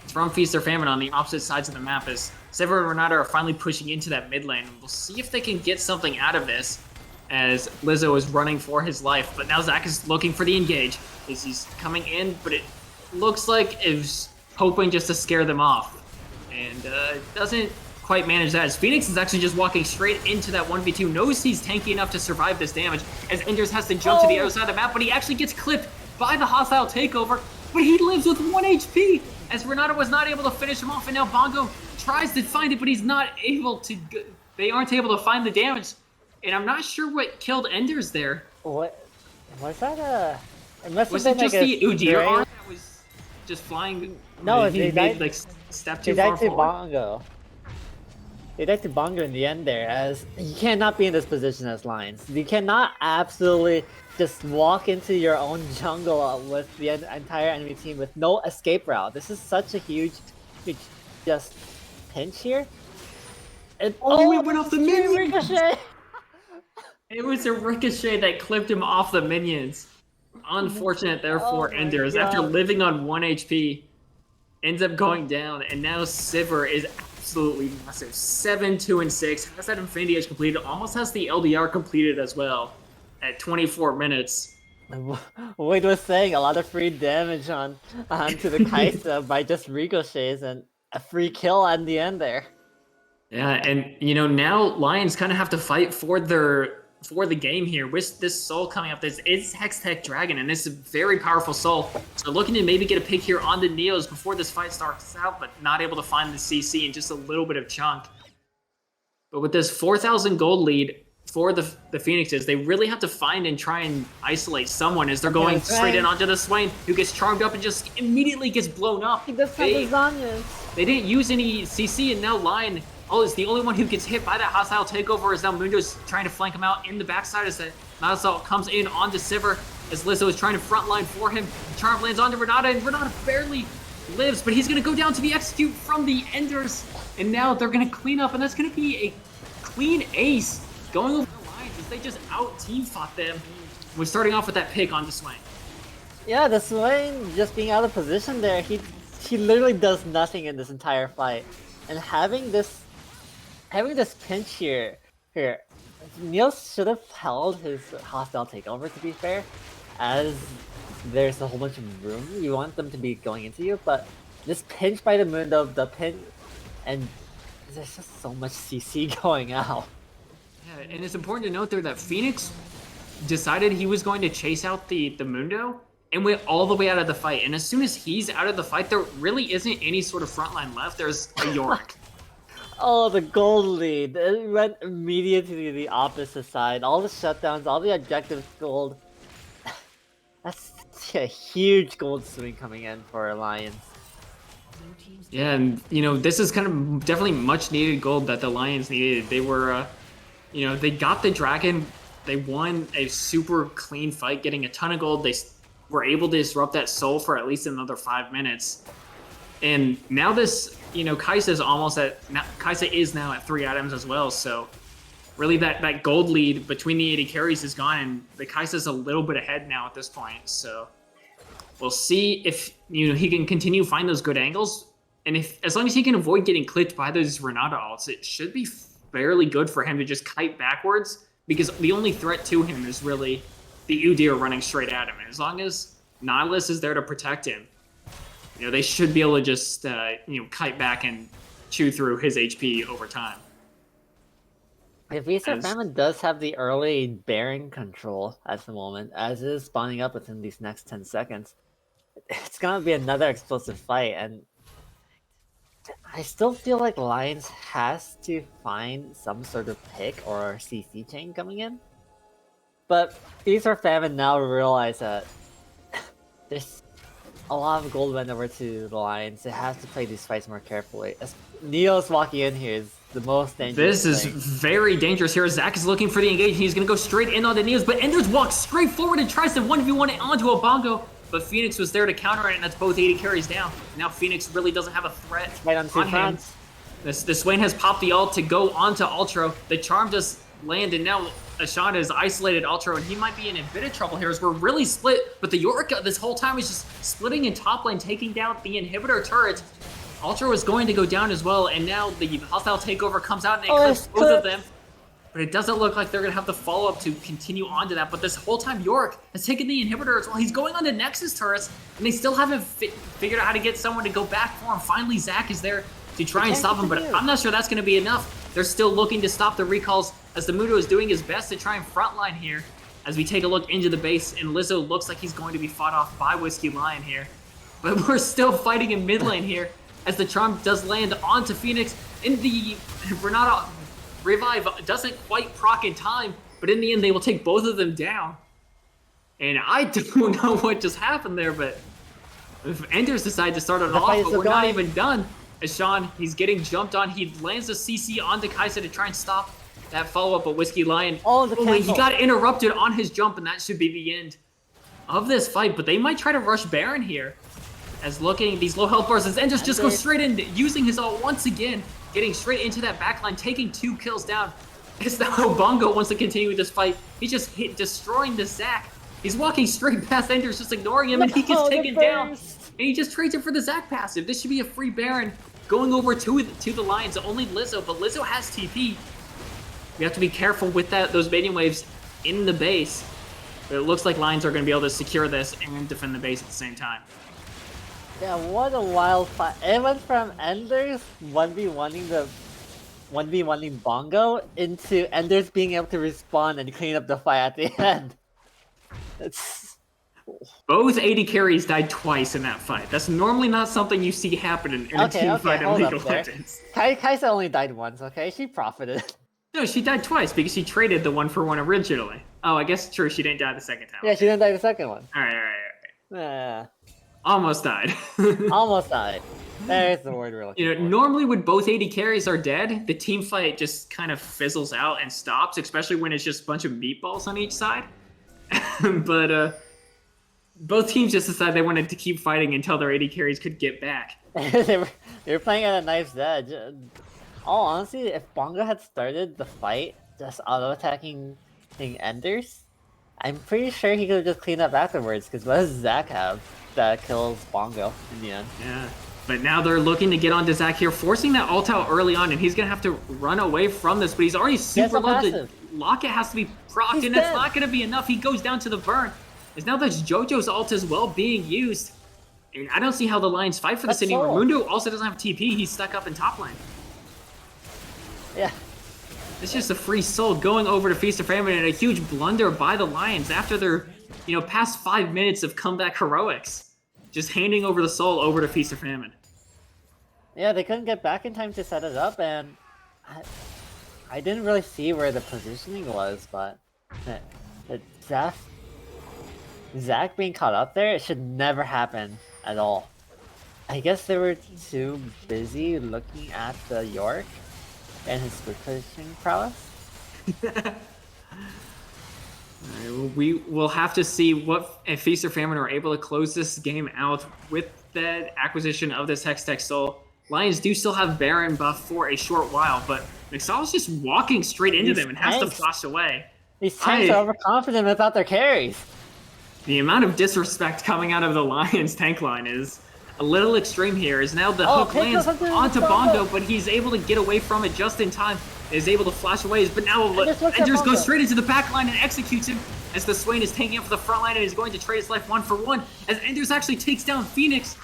from Feast or Famine on the opposite sides of the map as Sever and Renata are finally pushing into that mid lane. We'll see if they can get something out of this as Lizzo is running for his life. But now Zac is looking for the engage as he's coming in, but it looks like it's hoping just to scare them off. And doesn't quite manage that as Phoenix is actually just walking straight into that 1v2, knows he's tanky enough to survive this damage as Enders has to jump to the other side of the map, but he actually gets clipped by the hostile takeover, but he lives with 1 HP as Renata was not able to finish him off, and now Bongo tries to find it, but he's not able to. They aren't able to find the damage, and I'm not sure what killed Enders there. What was that? It must was have it been just like the Udyr arm that was just flying? No, he made like step too far forward. Bongo. They died to Bongo in the end there, as you cannot be in this position as Lions. You cannot absolutely just walk into your own jungle with the entire enemy team with no escape route. This is such a huge just pinch here. And, it went off the minion! Ricochet! It was a ricochet that clipped him off the minions. Unfortunate there for Enders. After living on 1 HP, ends up going down, and now Sivir is absolutely massive. 7-2-6, has that Infinity Edge completed, almost has the LDR completed as well at 24 minutes. Wade was saying a lot of free damage onto the Kaisa by just ricochets and a free kill at the end there. Yeah, and now Lions kind of have to fight for the game here with this soul coming up. This is Hextech Dragon, and this is a very powerful soul. So looking to maybe get a pick here on the Neos before this fight starts out, but not able to find the CC and just a little bit of chunk. But with this 4,000 gold lead for the Phoenixes, they really have to find and try and isolate someone as they're going straight in onto the Swain, who gets charmed up and just immediately gets blown up. He does have lasagnas. They didn't use any CC, and now Lion is the only one who gets hit by that hostile takeover as now Mundo's trying to flank him out in the backside as that Malasol comes in onto Sivir as Lizzo is trying to frontline for him. Charm lands onto Renata, and Renata barely lives, but he's going to go down to the execute from the Enders, and now they're going to clean up, and that's going to be a clean ace going over the Lions as they just out-team fought them. We're starting off with that pick onto Swain. Yeah, the Swain just being out of position there, he literally does nothing in this entire fight. And having this pinch here, Niels should have held his hostile takeover, to be fair, as there's a whole bunch of room you want them to be going into you, but this pinch by the Mundo, the pin, and there's just so much CC going out. Yeah, and it's important to note there that Phoenix decided he was going to chase out the Mundo, and went all the way out of the fight. And as soon as he's out of the fight, there really isn't any sort of front line left. There's a Yorick. Oh, the gold lead. It went immediately to the opposite side. All the shutdowns, all the objectives gold. That's a huge gold swing coming in for Alliance. Yeah, and you know, this is kind of definitely much needed gold that the Lions needed. They were, you know, they got the dragon. They won a super clean fight, getting a ton of gold. They were able to disrupt that soul for at least another 5 minutes. And now this, you know, Kaisa is now at 3 items as well. So really that gold lead between the 80 carries is gone, and the Kaisa's a little bit ahead now at this point. So we'll see if, you know, he can continue to find those good angles. And if, as long as he can avoid getting clipped by those Renata ults, it should be fairly good for him to just kite backwards, because the only threat to him is really the Udyr running straight at him. And as long as Nautilus is there to protect him, you know, they should be able to just, you know, kite back and chew through his HP over time. If Famine does have the early Baron control at the moment, as it is spawning up within these next 10 seconds, it's gonna be another explosive fight, and I still feel like Lions has to find some sort of pick or CC chain coming in. But Famine now realize that there's a lot of gold went over to the Lions. They have to play these fights more carefully. As Neo's walking in here is the most dangerous. This is very dangerous here. Zach is looking for the engage. He's going to go straight in on the Neos, but Enders walks straight forward and tries to 1v1 it onto a bongo. But Phoenix was there to counter it, and that's both 80 carries down. Now Phoenix really doesn't have a threat right on him. The Swain has popped the ult to go onto Ultra. The Charm just landed, and now Ashana is isolated Ultra, and he might be in a bit of trouble here as we're really split. But the Yorick this whole time is just splitting in top lane, taking down the inhibitor turret. Ultra was going to go down as well, and now the hostile takeover comes out and it clips both of them. But it doesn't look like they're going to have the follow-up to continue on to that. But this whole time, Yorick has taken the inhibitor as well. He's going on to Nexus turrets, and they still haven't figured out how to get someone to go back for him. Finally, Zach is there to try and stop him, but I'm not sure that's going to be enough. They're still looking to stop the recalls as the Mudo is doing his best to try and frontline here. As we take a look into the base, and Lizzo looks like he's going to be fought off by Whiskey Lion here. But we're still fighting in mid lane here as the Charm does land onto Phoenix. In the Renata revive doesn't quite proc in time, but in the end they will take both of them down. And I don't know what just happened there, but if Enders decide to start it off, but we're not even done. As Sean, he's getting jumped on. He lands a CC onto Kaisa to try and stop that follow-up, but Whiskey Lion, he got interrupted on his jump, and that should be the end of this fight. But they might try to rush Baron here, as looking these low health bars, as Enders just goes straight in, using his ult once again, getting straight into that backline, taking 2 kills down. It's now Bongo wants to continue with this fight. He's just destroying the Zac. He's walking straight past Enders, just ignoring him, and he gets taken down. And he just trades it for the Zac passive. This should be a free Baron going over to the Lions. Only Lizzo, but Lizzo has TP. We have to be careful with those minion waves in the base. But it looks like Lions are going to be able to secure this and defend the base at the same time. Yeah, what a wild fight. It went from Enders 1v1ing Bongo into Enders being able to respawn and clean up the fight at the end. Both 80 carries died twice in that fight. That's normally not something you see happen in a team fight in League of Legends. Kaisa only died once, okay? She profited. No, she died twice because she traded the 1-for-1 originally. Oh, I guess true, she didn't die the second time. Yeah, she didn't die the second one. Alright. Almost died. Almost died. There's the word we're looking for. Normally when both 80 carries are dead, the team fight just kind of fizzles out and stops, especially when it's just a bunch of meatballs on each side. But both teams just decided they wanted to keep fighting until their 80 carries could get back. they were playing at a knife's edge. All honestly, if Bongo had started the fight just auto-attacking Enders, I'm pretty sure he could have just cleaned up afterwards, because what does Zac have that kills Bongo in the end? Yeah, but now they're looking to get onto Zac here, forcing that ult out early on, and he's going to have to run away from this, but he's already super low. The Locket has to be procced, and it's not going to be enough. He goes down to the burn. As now there's JoJo's ult as well being used, and I don't see how the Lions fight for this anymore. Mundo also doesn't have TP. He's stuck up in top lane. Yeah. It's just a free soul going over to Feast of Famine, and a huge blunder by the Lions after their, past 5 minutes of comeback heroics, just handing over the soul over to Feast or Famine. Yeah, they couldn't get back in time to set it up, and I didn't really see where the positioning was, but Zach being caught up there, it should never happen at all. I guess they were too busy looking at the York and his split positioning prowess. We will have to see if Feast or Famine are able to close this game out with the acquisition of this Hextech Soul. Lions do still have Baron buff for a short while, but McSal's just walking straight into them and has to flash away. These tanks are overconfident without their carries. The amount of disrespect coming out of the Lions tank line is a little extreme here. As now the hook lands onto Bondo, but he's able to get away from it just in time. Is able to flash away, but now Enders goes straight into the back line and executes him as the Swain is taking up for the front line and is going to trade his life 1-for-1 as Enders actually takes down Phoenix.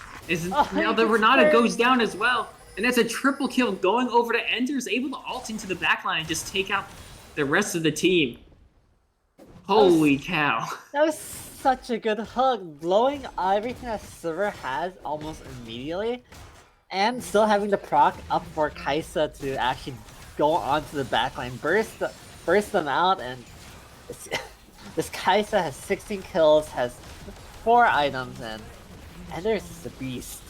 Now the Renata goes down as well, and that's a triple kill going over to Enders, able to ult into the back line and just take out the rest of the team. Holy cow. That was such a good hook, blowing everything that Silver has almost immediately, and still having the proc up for Kaisa to actually go onto the backline, burst them out, and this Kaisa has 16 kills, has 4 items, and there's the beast.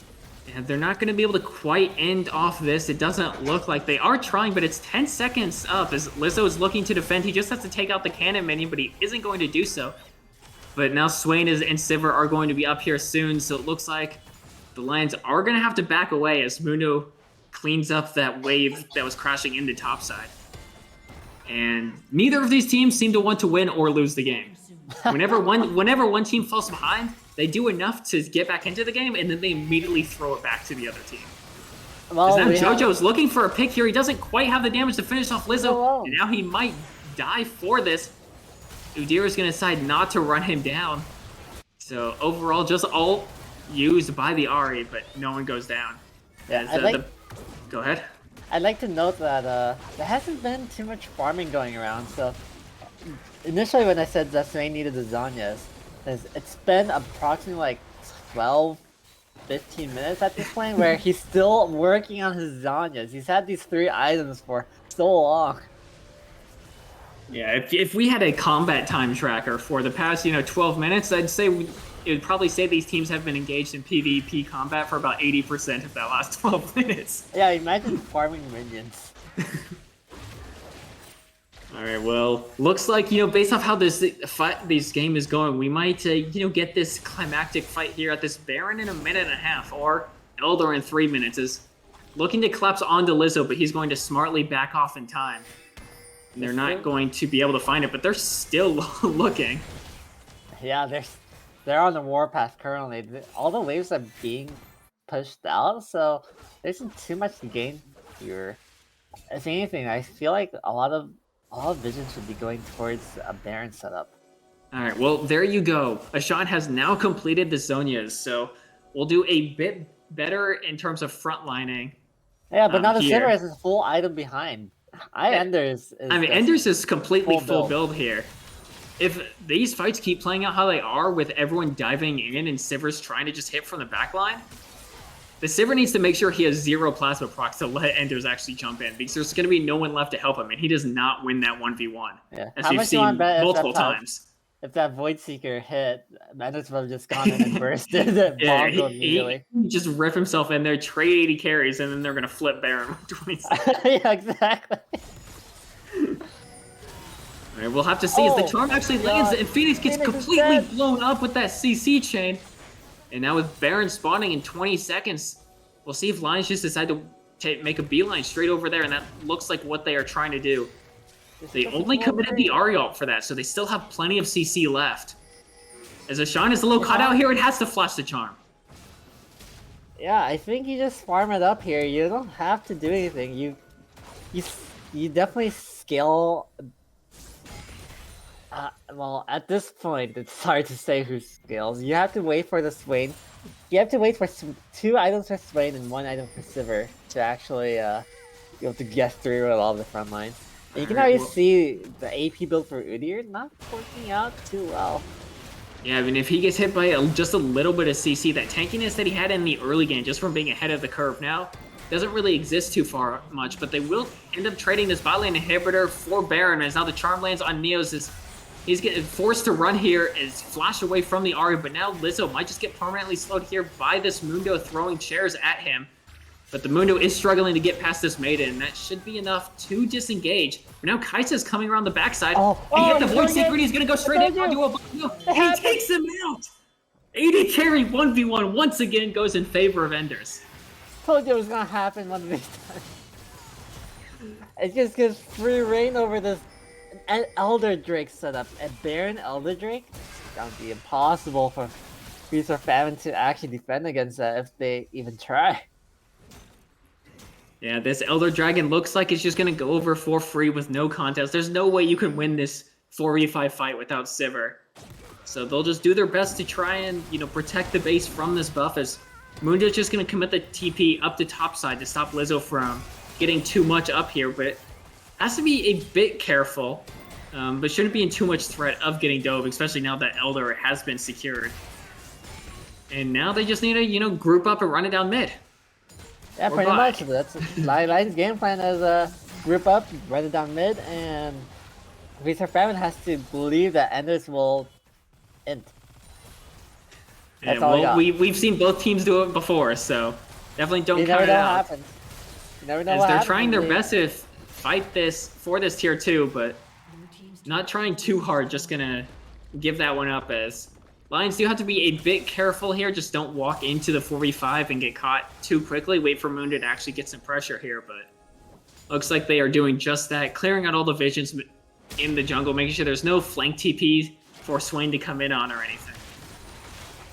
And they're not going to be able to quite end off this. It doesn't look like they are trying, but it's 10 seconds up as Lizzo is looking to defend. He just has to take out the cannon minion, but he isn't going to do so. But now Swain and Sivir are going to be up here soon, so it looks like the Lions are going to have to back away as Mundo cleans up that wave that was crashing into topside. And neither of these teams seem to want to win or lose the game. Whenever one team falls behind, they do enough to get back into the game, and then they immediately throw it back to the other team. Well, now JoJo's looking for a pick here. He doesn't quite have the damage to finish off Lizzo, and now he might die for this. Udira's going to decide not to run him down. So overall, just ult used by the Ahri, but no one goes down. Yeah, Go ahead. I'd like to note that there hasn't been too much farming going around. So initially when I said that Swain needed the Zanyas, it's been approximately like 12, 15 minutes at this point where he's still working on his Zanyas. He's had these 3 items for so long. Yeah, if we had a combat time tracker for the past, 12 minutes, I'd say it would probably say these teams have been engaged in PvP combat for about 80% of that last 12 minutes. Yeah, imagine farming minions. All right, well, looks like, based off how this game is going, we might, get this climactic fight here at this Baron in 1.5 minutes, or Elder in 3 minutes. Is looking to collapse onto Lizzo, but he's going to smartly back off in time. And they're not going to be able to find it, but they're still looking. Yeah, they're on the warpath currently. All the waves are being pushed out, so there isn't too much to gain here. If anything, I feel like a lot of vision should be going towards a Baron setup. All right, well, there you go. Ashan has now completed the Zonias, so we'll do a bit better in terms of frontlining. Yeah, but now the Silver is his full item behind. Enders is completely full build here. If these fights keep playing out how they are, with everyone diving in and Sivir's trying to just hit from the back line, the Sivir needs to make sure he has 0 plasma procs to let Enders actually jump in, because there's going to be no one left to help him, and he does not win that 1v1, as we've seen multiple times. If that Void Seeker hit, Enders would have just gone in and bursted it immediately. He just rip himself in there, trade 80 carries, and then they're going to flip Baron 20 seconds. Yeah, exactly. All right, we'll have to see as the charm actually lands, and Phoenix gets completely blown up with that CC chain. And now with Baron spawning in 20 seconds, we'll see if Lions just decide to make a beeline straight over there, and that looks like what they are trying to do. They only committed the Ahri ult for that, so they still have plenty of CC left. As Ashan is a little caught out here, it has to flash the charm. Yeah, I think you just farm it up here. You don't have to do anything. You definitely scale. Well, at this point, it's hard to say who scales. You have to wait for the Swain. You have to wait for 2 items for Swain and 1 item for Sivir to actually be able to get through with all the front lines. And you can already see the AP build for Udyr not working out too well. Yeah, I mean, if he gets hit by just a little bit of CC, that tankiness that he had in the early game, just from being ahead of the curve now, doesn't really exist too far much, but they will end up trading this bot lane inhibitor for Baron, as now the charm lands on Neos. He's getting forced to run here, is flashed away from the Ahri, but now Lizzo might just get permanently slowed here by this Mundo throwing chairs at him. But the Mundo is struggling to get past this Maiden, and that should be enough to disengage. But now Kai'Sa's coming around the backside. He hit the Void Secret, he's gonna go straight into a Mundo. He takes him out! AD carry 1v1 once again goes in favor of Enders. Told you it was gonna happen one of these times. It just gives free reign over this Elder Drake setup. A Baron Elder Drake? It's gonna be impossible for Feast or Famine to actually defend against that if they even try. Yeah, this Elder Dragon looks like it's just going to go over for free with no contest. There's no way you can win this 4v5 fight without Sivir. So they'll just do their best to try and, protect the base from this buff, as Mundo's just going to commit the TP up the top side to stop Lizzo from getting too much up here, but has to be a bit careful, but shouldn't be in too much threat of getting dove, especially now that Elder has been secured. And now they just need to, group up and run it down mid. Yeah, pretty much. That's Lion's game plan is group up, run it down mid, and Feast or Famine has to believe that Enders will end. That's all well, we've seen both teams do it before, so definitely don't count it out. Happens. You never know what happens. As they're trying their best to fight this for this tier 2, but not trying too hard, just gonna give that one up, as Lions do have to be a bit careful here. Just don't walk into the 4v5 and get caught too quickly. Wait for Mundo to actually get some pressure here, but looks like they are doing just that. Clearing out all the visions in the jungle, making sure there's no flank TP for Swain to come in on or anything.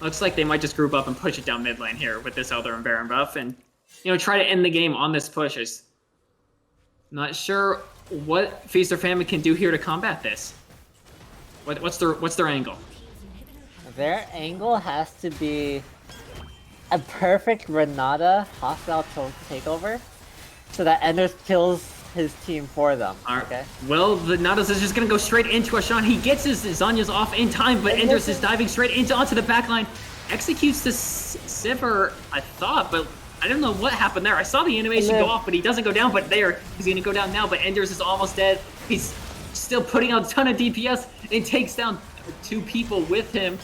Looks like they might just group up and push it down mid lane here with this Elder and Baron buff and, try to end the game on this push. Not sure what Feast or Famine can do here to combat this. What's their angle? Their angle has to be a perfect Renata hostile takeover so that Enders kills his team for them. Okay. Well, the Nadas is just gonna go straight into Ashan. He gets his Zanya's off in time, but Enders is diving straight onto the backline. Executes the Sivir, I thought, but I don't know what happened there. I saw the animation go off, but he doesn't go down, but he's gonna go down now, but Enders is almost dead. He's still putting out a ton of DPS and takes down 2 people with him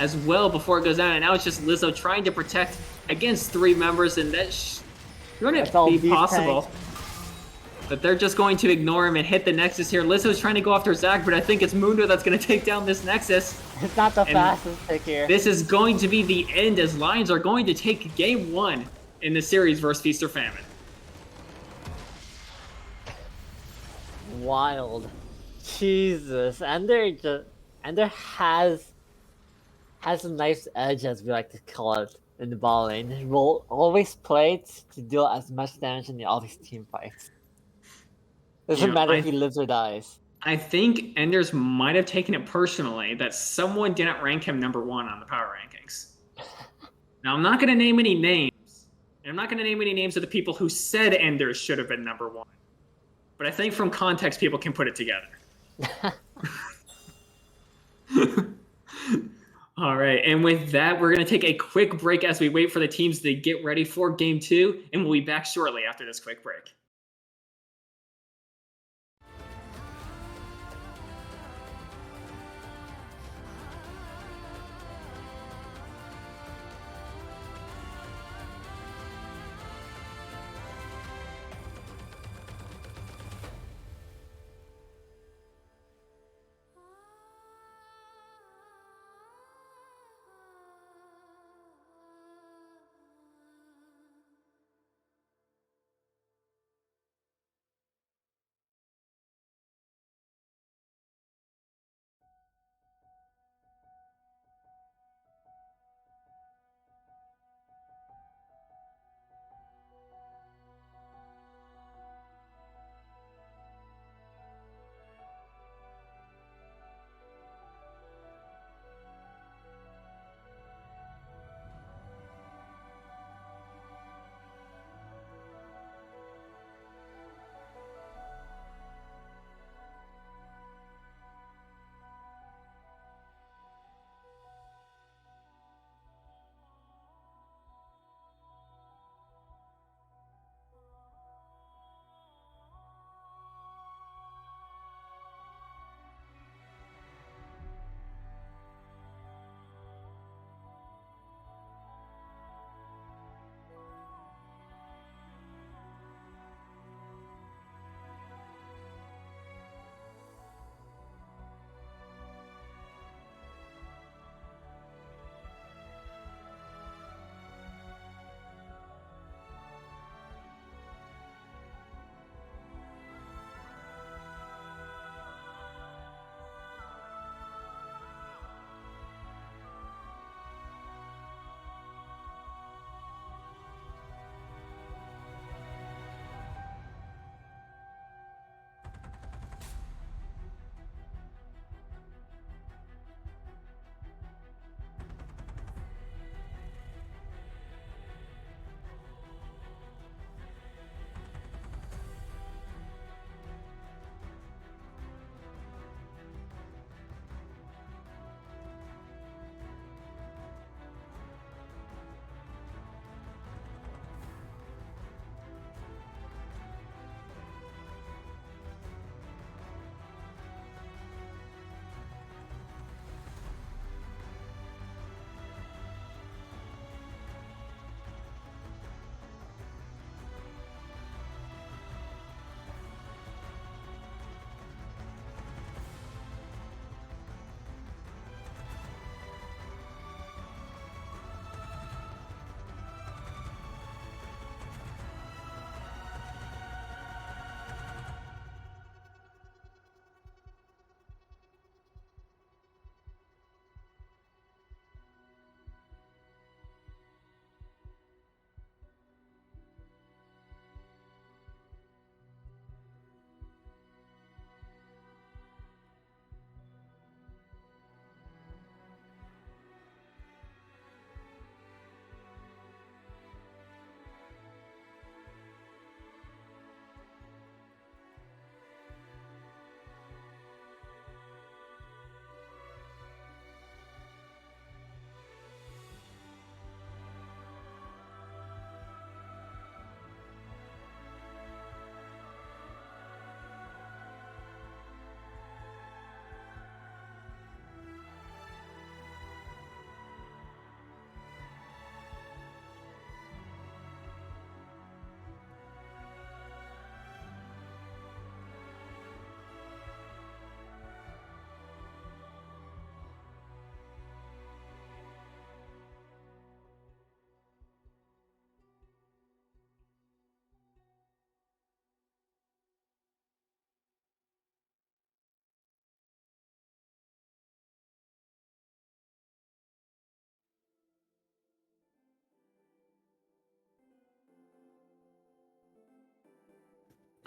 as well before it goes down, and now it's just Lizzo trying to protect against 3 members, and that's going to be possible. Tanks. But they're just going to ignore him and hit the Nexus here. Lizzo's trying to go after Zac, but I think it's Mundo that's going to take down this Nexus. It's not the fastest pick here. This is going to be the end, as Lions are going to take game 1 in the series versus Feast or Famine. Wild. Jesus. Ender has a nice edge, as we like to call it, in the ball lane. He will always play to deal as much damage in all these team fights. Doesn't matter if he lives or dies. I think Enders might have taken it personally that someone didn't rank him number 1 on the power rankings. Now, I'm not going to name any names. And I'm not going to name any names of the people who said Enders should have been number 1. But I think from context, people can put it together. All right, and with that, we're going to take a quick break as we wait for the teams to get ready for Game 2, and we'll be back shortly after this quick break.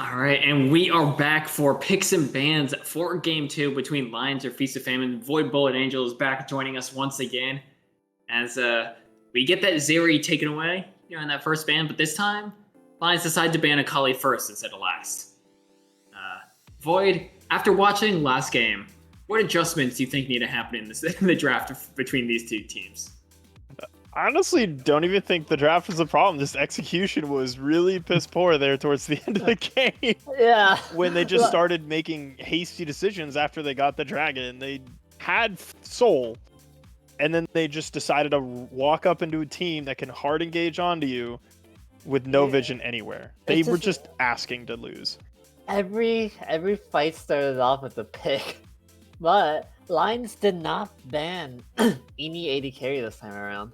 All right, and we are back for picks and bans for Game 2 between Lions or Feast of Famine. Void Bullet Angel is back joining us once again as we get that Zeri taken away in that first ban, but this time Lions decide to ban Akali first instead of last. Void, after watching last game, what adjustments do you think need to happen in the draft between these two teams? I honestly don't even think the draft was the problem. This execution was really piss poor there towards the end of the game. Yeah. When they just started making hasty decisions after they got the dragon. They had soul, and then they just decided to walk up into a team that can hard engage onto you with no vision anywhere. They were just asking to lose. Every fight started off with a pick, but Lions did not ban any AD carry this time around.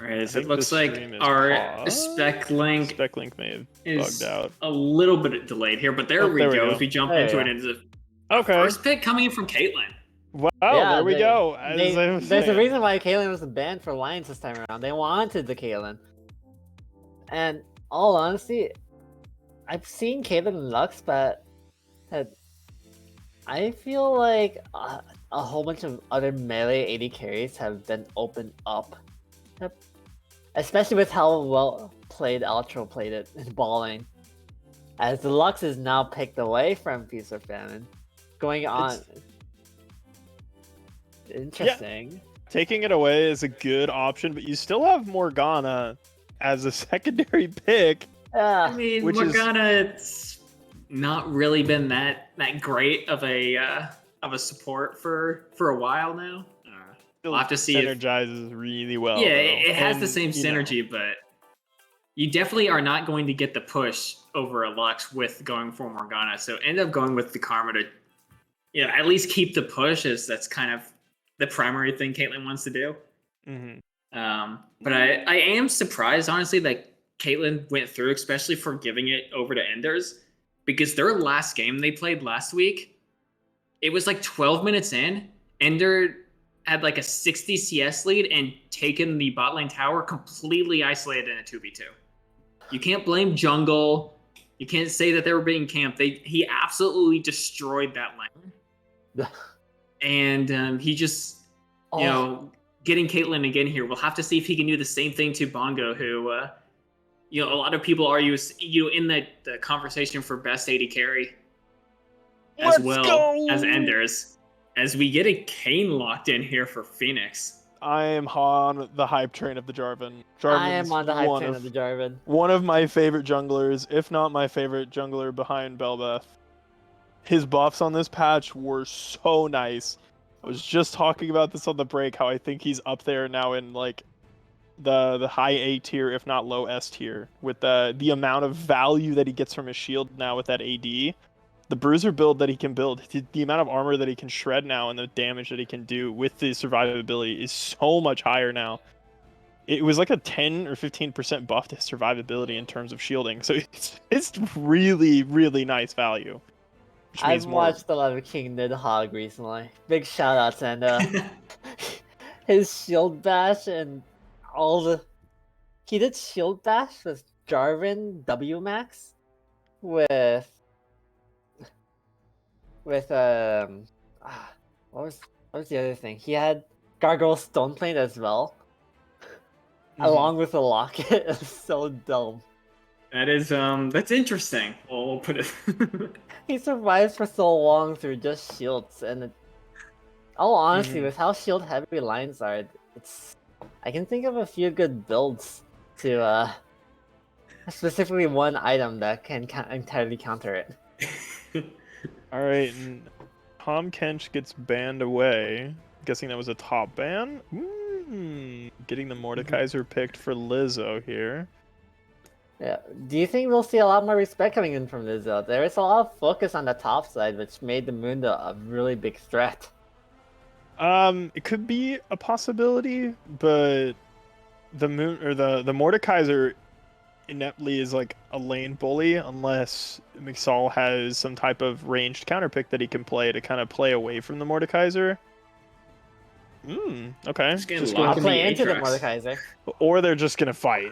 Alright, so it looks like our spec link may have is bugged out. a little bit delayed here, but there we go. If we jump into it, it's a first pick coming in from Caitlyn. Wow, yeah, there we go. There's a reason why Caitlyn was banned for Lions this time around. They wanted the Caitlyn. And all honesty, I've seen Caitlyn in Lux, but I feel like a whole bunch of other melee AD carries have been opened up. Especially with how well played Altro played it in balling. As the Lux is now picked away from Feast or Famine. Going on. Interesting. Yeah. Taking it away is a good option, but you still have Morgana as a secondary pick. Yeah. I mean, Morgana's not really been that great of a support for a while now. We'll have to see. Synergizes really well. Yeah, it has the same synergy, but you definitely are not going to get the push over a Lux with going for Morgana. So end up going with the Karma to, at least keep the push, as that's kind of the primary thing Caitlyn wants to do. Mm-hmm. But I am surprised, honestly, that Caitlyn went through, especially for giving it over to Enders, because their last game they played last week, it was like 12 minutes in, Ender had like a 60 CS lead and taken the bot lane tower completely isolated in a 2v2. You can't blame jungle. You can't say that they were being camped. He absolutely destroyed that lane. And he just, getting Caitlyn again here. We'll have to see if he can do the same thing to Bongo, who, a lot of people argue, in the conversation for best AD carry as as Enders. As we get a Kane locked in here for Phoenix. I am on the hype train of the Jarvan. I am on the hype train of the Jarvan. One of my favorite junglers, if not my favorite jungler behind Belbeth. His buffs on this patch were so nice. I was just talking about this on the break, how I think he's up there now in like the high A tier, if not low S tier, with the amount of value that he gets from his shield now with that AD. The bruiser build that he can build, the amount of armor that he can shred now, and the damage that he can do with the survivability is so much higher now. It was like a 10 or 15% buff to survivability in terms of shielding, so it's really, really nice value. I've watched a lot of King Nidhogg recently. Big shoutouts, and his shield bash and he did shield bash with Jarvan W Max with what was the other thing? He had Gargoyle Stoneplate as well, along with a locket. It's so dumb. That is that's interesting. We'll put it. He survives for so long through just shields, and all honesty, with how shield heavy lines are, I can think of a few good builds to specifically one item that can entirely counter it. All right, and Tom Kench gets banned away. Guessing that was a top ban. Getting the Mordekaiser picked for Lizzo here. Yeah. Do you think we'll see a lot more respect coming in from Lizzo? There is a lot of focus on the top side, which made the Mundo a really big threat. It could be a possibility, but the Mordekaiser ineptly is like a lane bully unless McSall has some type of ranged counterpick that he can play to kind of play away from the Mordekaiser. Okay. I'll play into the Mordekaiser. Or they're just gonna fight.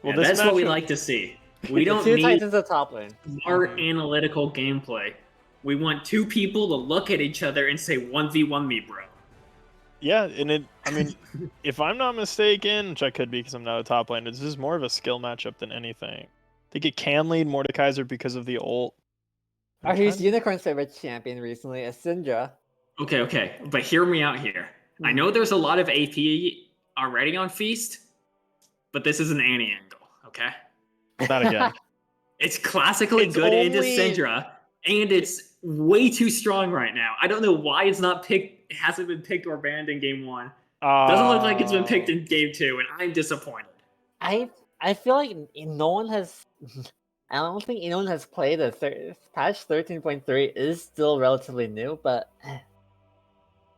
Well, Yeah, this that's what we matchup- like to see. We The don't two need Titans at top lane. smart analytical gameplay. We want two people to look at each other and say 1v1 me, bro. Yeah, and I mean, if I'm not mistaken, which I could be because I'm not a top laner, this is more of a skill matchup than anything. I think it can lead Mordekaiser because of the ult. Or who's Unicorn's favorite champion recently is Syndra. Okay, but hear me out here. I know there's a lot of AP already on Feast, but this is an Annie angle, okay? Not again. It's classically It's good into only- Syndra, and it's way too strong right now. I don't know why it's not picked. It hasn't been picked or banned in game 1. Doesn't look like it's been picked in game 2, and I'm disappointed. I feel like no one has. I don't think anyone has played a patch 13.3 is still relatively new, but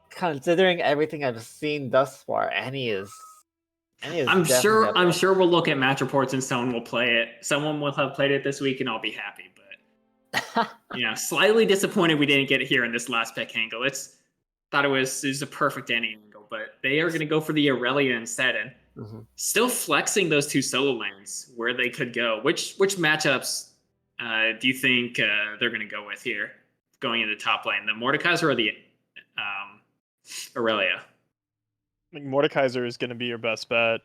considering everything I've seen thus far, Annie is. I'm sure we'll look at match reports and someone will play it. Someone will have played it this week, and I'll be happy. But slightly disappointed we didn't get it here in this last pick angle. Thought it was a perfect Annie angle, but they are going to go for the Aurelia instead, and still flexing those two solo lanes where they could go. Which matchups do you think they're going to go with here, going into top lane? The Mordekaiser or the Aurelia? I think Mordekaiser is going to be your best bet.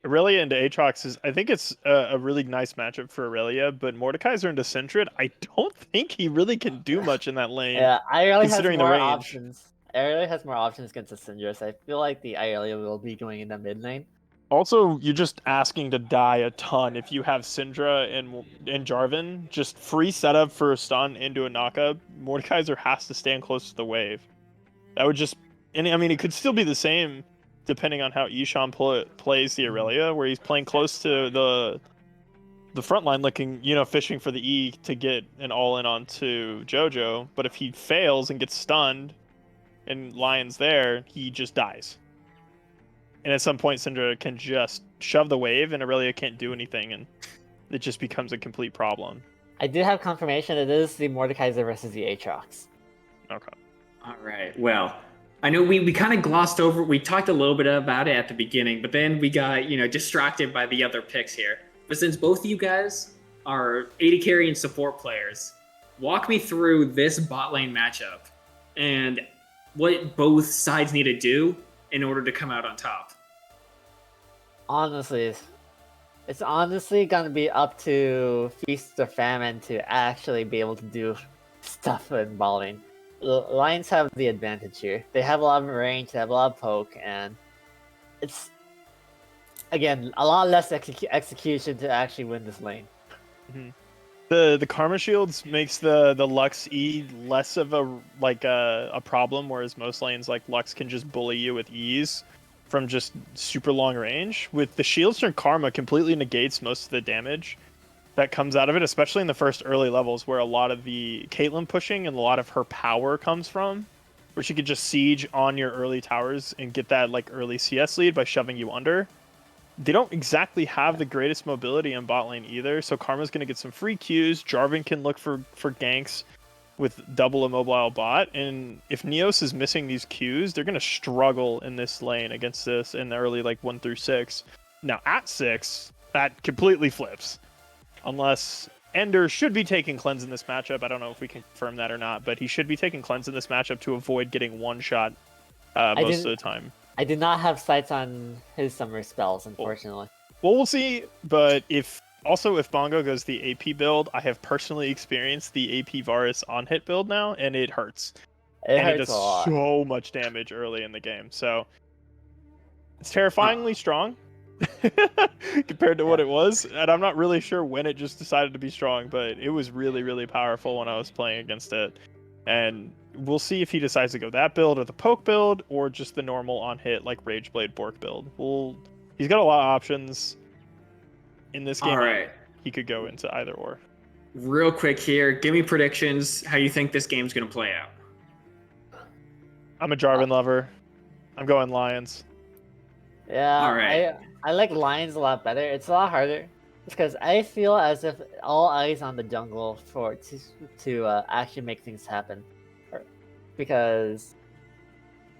Aurelia into Aatrox is, I think it's a really nice matchup for Aurelia, but Mordekaiser into Sentret, I don't think he really can do much in that lane. Yeah, Irelia has considering the more range. options. Irelia has more options against the Syndra, so I feel like the Irelia will be going in the mid lane. Also, you're just asking to die a ton if you have Syndra and Jarvan. Just free setup for a stun into a knockup. Mordekaiser has to stand close to the wave. That would just... And I mean, it could still be the same depending on how Ishan plays the Aurelia, where he's playing close to the front line, looking, fishing for the E to get an all-in onto Jojo. But if he fails and gets stunned and Lion's there, he just dies. And at some point, Syndra can just shove the wave, and Aurelia can't do anything, and it just becomes a complete problem. I did have confirmation it is the Mordekaiser versus the Aatrox. Okay. All right. Well, I know we kind of glossed over. We talked a little bit about it at the beginning, but then we got distracted by the other picks here. But since both of you guys are AD carry and support players, walk me through this bot lane matchup and what both sides need to do in order to come out on top. Honestly, it's honestly gonna be up to Feast or Famine to actually be able to do stuff in bot lane. Lions have the advantage here. They have a lot of range, they have a lot of poke, and it's again a lot less execution to actually win this lane. The Karma Shields makes the Lux E less of a problem, whereas most lanes like Lux can just bully you with ease from just super long range. With the shields from Karma, completely negates most of the damage that comes out of it, especially in the first early levels where a lot of the Caitlyn pushing and a lot of her power comes from, where she could just siege on your early towers and get that early CS lead by shoving you under. They don't exactly have the greatest mobility in bot lane either, so Karma's going to get some free Qs. Jarvan can look for ganks with double immobile bot, and if Neos is missing these Qs, they're going to struggle in this lane against this in the early 1 through 6. Now at 6, that completely flips. Unless Ender should be taking Cleanse in this matchup. I don't know if we can confirm that or not, but he should be taking Cleanse in this matchup to avoid getting one shot most of the time. I did not have sights on his summer spells, unfortunately. Well, we'll see, but if Bongo goes the AP build, I have personally experienced the AP Varus on-hit build now, and it hurts. It and hurts it does a lot. so much damage early in the game, so it's terrifyingly strong compared to what it was, and I'm not really sure when it just decided to be strong, but it was really, really powerful when I was playing against it, and we'll see if he decides to go that build or the poke build or just the normal on-hit Rageblade Bork build. He's got a lot of options in this game. All right. He could go into either or. Real quick here, give me predictions how you think this game's going to play out. I'm a Jarvan lover. I'm going Lions. Yeah, All right. I like Lions a lot better. It's a lot harder because I feel as if all eyes on the jungle to actually make things happen. And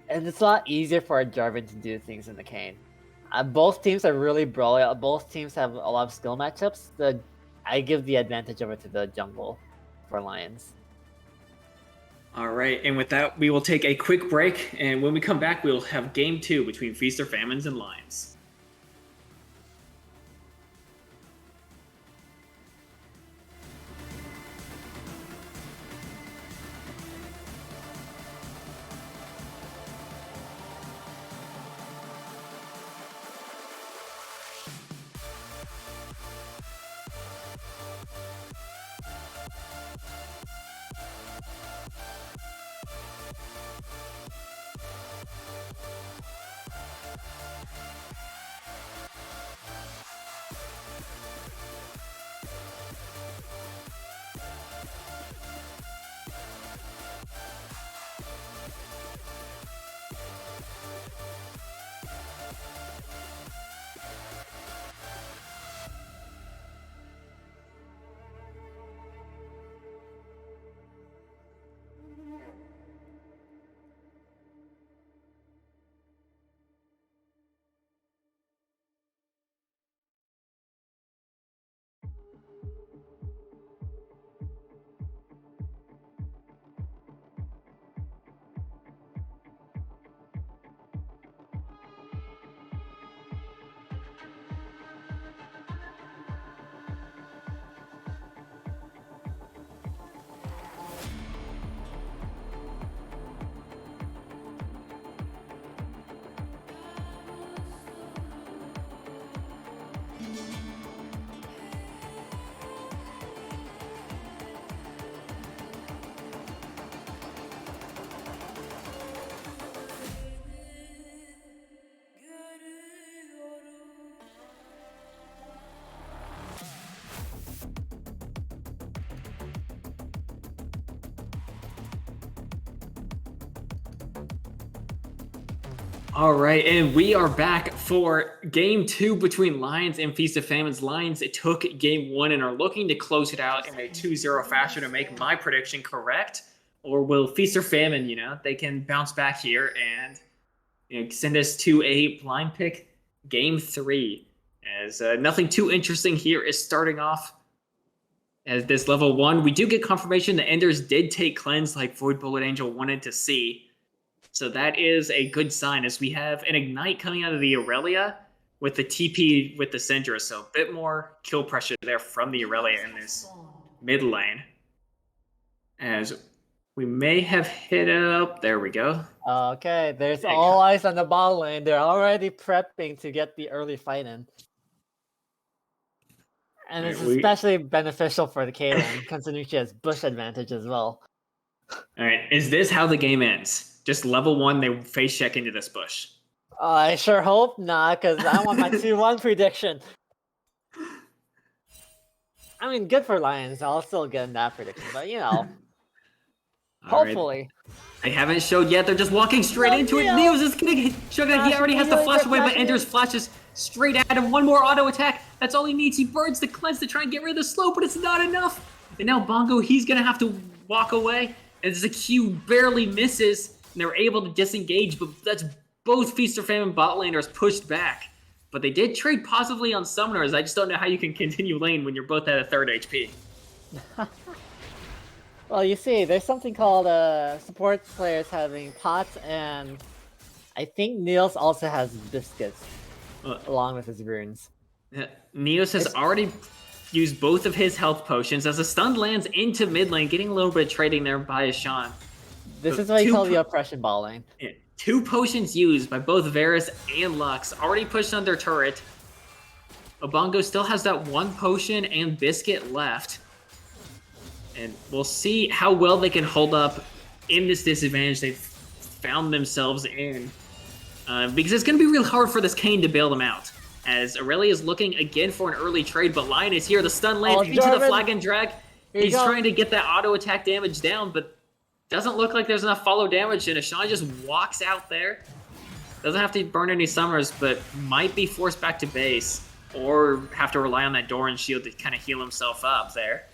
it's a lot easier for a Jarvan to do things in the Kane. Both teams are really brawly. Both teams have a lot of skill matchups. I give the advantage over to the jungle for Lions. All right, and with that, we will take a quick break, and when we come back, we'll have Game 2 between Feast or Famines and Lions. All right, and we are back for Game 2 between Lions and Feast of Famines. Lions took Game 1 and are looking to close it out in a 2-0 fashion to make my prediction correct. Or will Feast or Famine, they can bounce back here and send us to a blind pick Game 3. As nothing too interesting here is starting off as this level 1. We do get confirmation the Enders did take cleanse like Void Bullet Angel wanted to see. So that is a good sign as we have an Ignite coming out of the Aurelia with the TP with the Syndra. So a bit more kill pressure there from the Aurelia in this mid lane. As we may have hit up. There we go. Okay, there's all eyes on the bot lane. They're already prepping to get the early fight in. And it's especially beneficial for the Caitlyn, considering she has bush advantage as well. All right, is this how the game ends? Just level 1, they face check into this bush. I sure hope not, because I want my 2-1 prediction. I mean, good for Lions. I'll still get in that prediction, but hopefully. Right. They haven't showed yet. They're just walking straight into it. Neos is gonna show that he already has the flash away, but Ender's flashes straight at him. One more auto attack. That's all he needs. He burns the cleanse to try and get rid of the slow, but it's not enough. And now Bongo, he's gonna have to walk away. And Q barely misses. And they're able to disengage, but that's both Feast or Famine bot laners pushed back. But they did trade positively on summoners. I just don't know how you can continue lane when you're both at a 3rd HP. Well, you see, there's something called support players having pots, and I think Niels also has biscuits along with his runes. Neos has already used both of his health potions as a stun lands into mid lane, getting a little bit of trading there by Ashan. This is what you call the oppression ball lane. Yeah, 2 potions used by both Varus and Lux, already pushed on their turret. Obongo still has that 1 potion and biscuit left. And we'll see how well they can hold up in this disadvantage they've found themselves in. Because it's going to be real hard for this Kayn to bail them out. As Aurelia is looking again for an early trade, but Lion is here. The stun lands into the flag and drag. He's trying to get that auto attack damage down, but doesn't look like there's enough follow damage, and Ashan just walks out there. Doesn't have to burn any summers, but might be forced back to base, or have to rely on that Doran shield to kind of heal himself up there.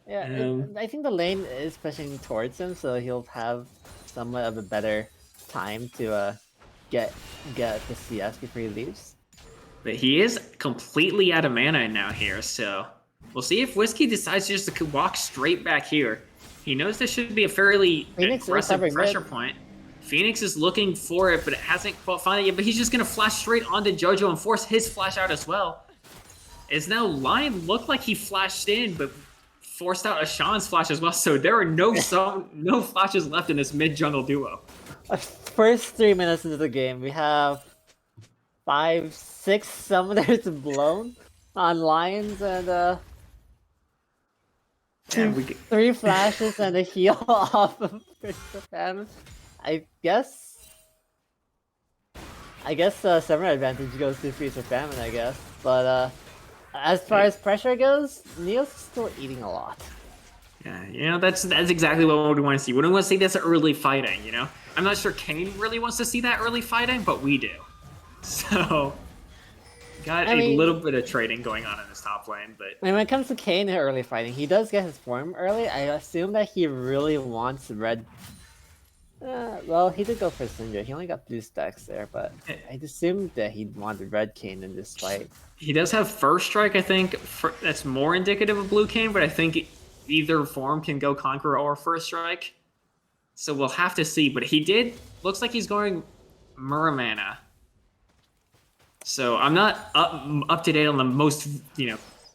Yeah, I think the lane is pushing towards him, so he'll have somewhat of a better time to get the CS before he leaves. But he is completely out of mana now here, so we'll see if Whiskey decides just to walk straight back here. He knows this should be a fairly Phoenix is aggressive covering pressure mid. point. Phoenix is looking for it, but it hasn't found it yet. But he's just going to flash straight onto JoJo and force his flash out as well. As now Lion looked like he flashed in, but forced out Ashan's flash as well. So there are no flashes left in this mid-jungle duo. First 3 minutes into the game, we have 5, 6 summoners blown on Lions and Yeah, 3 flashes and a heal off of Famine. I guess summoner advantage goes to Feast of Famine, I guess. But as far as pressure goes, Neo's still eating a lot. Yeah, you know, that's exactly what we want to see. We don't want to see this early fighting, you know? I'm not sure Kane really wants to see that early fighting, but we do. So, got a little bit of trading going on in this top lane, but... When it comes to Kane in early fighting, he does get his form early. I assume that he really wants red... well, he did go for Syndra. He only got blue stacks there, but I assumed that he wanted red Kane in this fight. He does have first strike, I think. That's more indicative of blue Kane, but I think either form can go Conqueror or first strike. So we'll have to see. But he looks like he's going Muramana. So I'm not up to date on the most,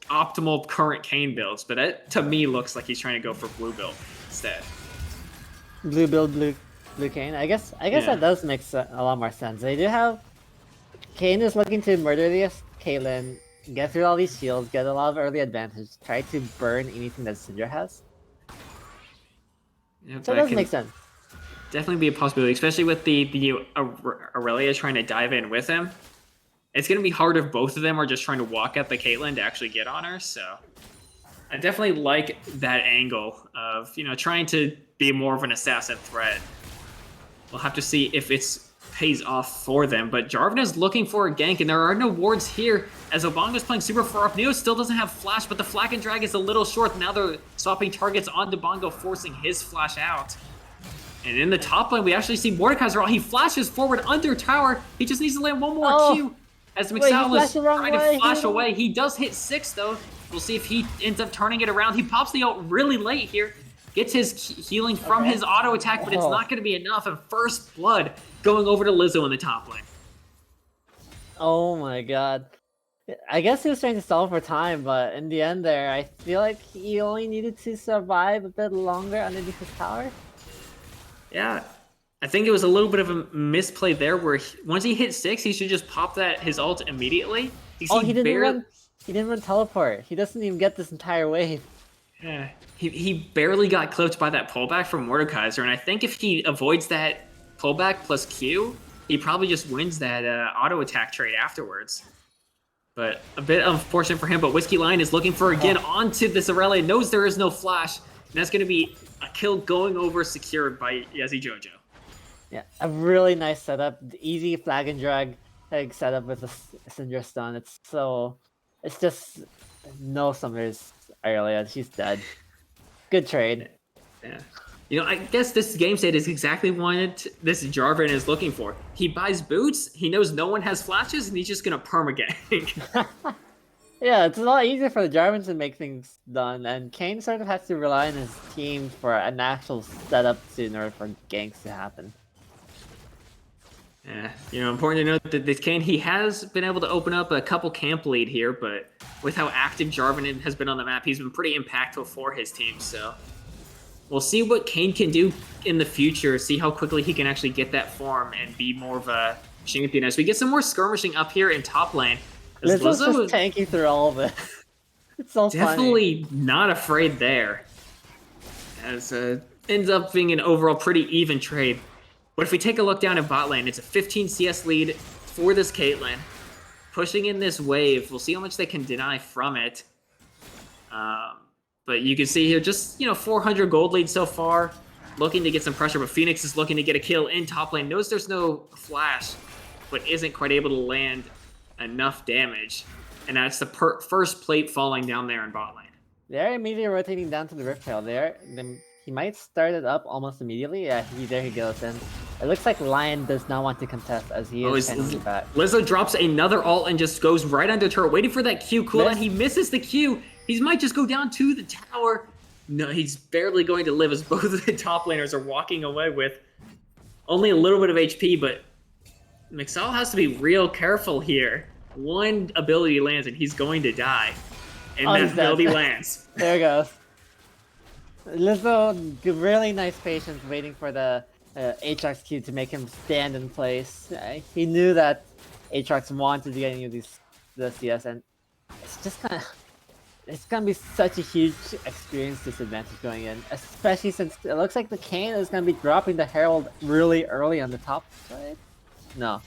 optimal current Kane builds, but that to me looks like he's trying to go for blue build instead. Blue build, blue Kane. I guess that does make a lot more sense. They do have Kane is looking to murder the Caitlyn, get through all these shields, get a lot of early advantage, try to burn anything that Syndra has. Yeah, so it does make sense. Definitely be a possibility, especially with the Aurelia trying to dive in with him. It's going to be hard if both of them are just trying to walk at the Caitlyn to actually get on her, so... I definitely like that angle of, trying to be more of an assassin threat. We'll have to see if it pays off for them, but Jarvan is looking for a gank, and there are no wards here, as Obongo's playing super far up. Neo still doesn't have flash, but the Flag and Drag is a little short. Now they're swapping targets onto Bongo, forcing his flash out. And in the top lane, we actually see Mordekaiser. He flashes forward under tower. He just needs to land one more Q. As Mixal is trying to flash away. He does hit 6, though. We'll see if he ends up turning it around. He pops the ult really late here. Gets his healing from his auto attack, but it's not going to be enough. And first blood going over to Lizzo in the top lane. Oh my god. I guess he was trying to stall for time, but in the end there, I feel like he only needed to survive a bit longer underneath his tower. Yeah. I think it was a little bit of a misplay there where once he hit 6, he should just pop his ult immediately. He didn't run teleport. He doesn't even get this entire wave. Yeah. He barely got clipped by that pullback from Mordekaiser, and I think if he avoids that pullback plus Q, he probably just wins that auto attack trade afterwards. But a bit unfortunate for him, but Whiskey Lion is looking for again onto this Aurelia, knows there is no flash, and that's going to be a kill going over secured by Yezi Jojo. Yeah, a really nice setup. Easy flag and drag setup with a Syndra stun. It's just no summoners Aurelia. She's dead. Good trade. Yeah. I guess this game state is exactly what this Jarvan is looking for. He buys boots, he knows no one has flashes, and he's just going to permagank. Yeah, it's a lot easier for the Jarvan to make things done, and Kane sort of has to rely on his team for an actual setup in order for ganks to happen. Yeah, important to note that this Kane, he has been able to open up a couple camp lead here, but with how active Jarvan has been on the map, he's been pretty impactful for his team, so... We'll see what Kane can do in the future, see how quickly he can actually get that form and be more of a champion. As we get some more skirmishing up here in top lane. Lizzo's just tanking through all of it. It's so definitely funny. Not afraid there. As ends up being an overall pretty even trade. But if we take a look down at bot lane, it's a 15 CS lead for this Caitlyn. Pushing in this wave, we'll see how much they can deny from it. But you can see here, just 400 gold lead so far. Looking to get some pressure, but Phoenix is looking to get a kill in top lane. Knows there's no flash, but isn't quite able to land enough damage. And that's the first plate falling down there in bot lane. They're immediately rotating down to the Rift Trail there. He might start it up almost immediately. Yeah, there he goes. And It looks like Lion does not want to contest as he is kind of back. Lizzo drops another ult and just goes right under turret, waiting for that Q cooldown. Miss. He misses the Q. He might just go down to the tower. No, he's barely going to live as both of the top laners are walking away with only a little bit of HP, but Mixall has to be real careful here. One ability lands and he's going to die. And that ability lands. There it goes. Lizzo, really nice patience waiting for the Aatrox Q to make him stand in place. He knew that Aatrox wanted to get into the CS, and it's just it's gonna be such a huge experience disadvantage going in, especially since it looks like the Kayn is gonna be dropping the Herald really early on the top side. No.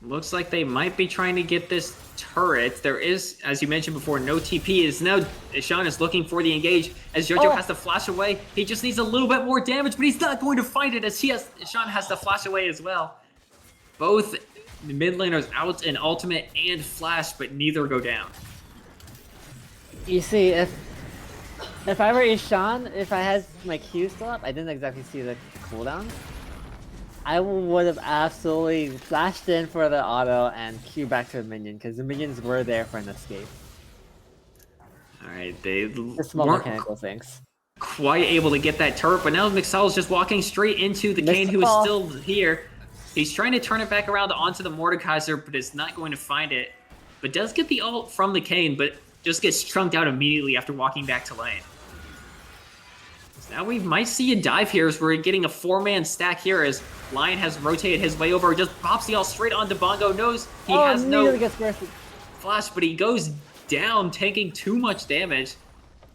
Looks like they might be trying to get this turret. There is, as you mentioned before, no TP. Is now Sean is looking for the engage as Jojo has to flash away. He just needs a little bit more damage, but he's not going to find it as Sean has to flash away as well. Both mid laners out in ultimate and flash, but neither go down. You see, if I were Ishan, if I had my Q still up, I didn't exactly see the cooldown. I would have absolutely flashed in for the auto and Q back to the minion, because the minions were there for an escape. Alright, they The small mechanical things. Quite able to get that turret, but now Mixall is just walking straight into the Kayn, who is still here. He's trying to turn it back around onto the Mordekaiser, but is not going to find it. But does get the ult from the Kayn, but just gets chunked out immediately after walking back to lane. So now we might see a dive here as we're getting a 4-man stack here as Lion has rotated his way over, just pops the ult straight onto Bongo, knows he has no flash, but he goes down, taking too much damage.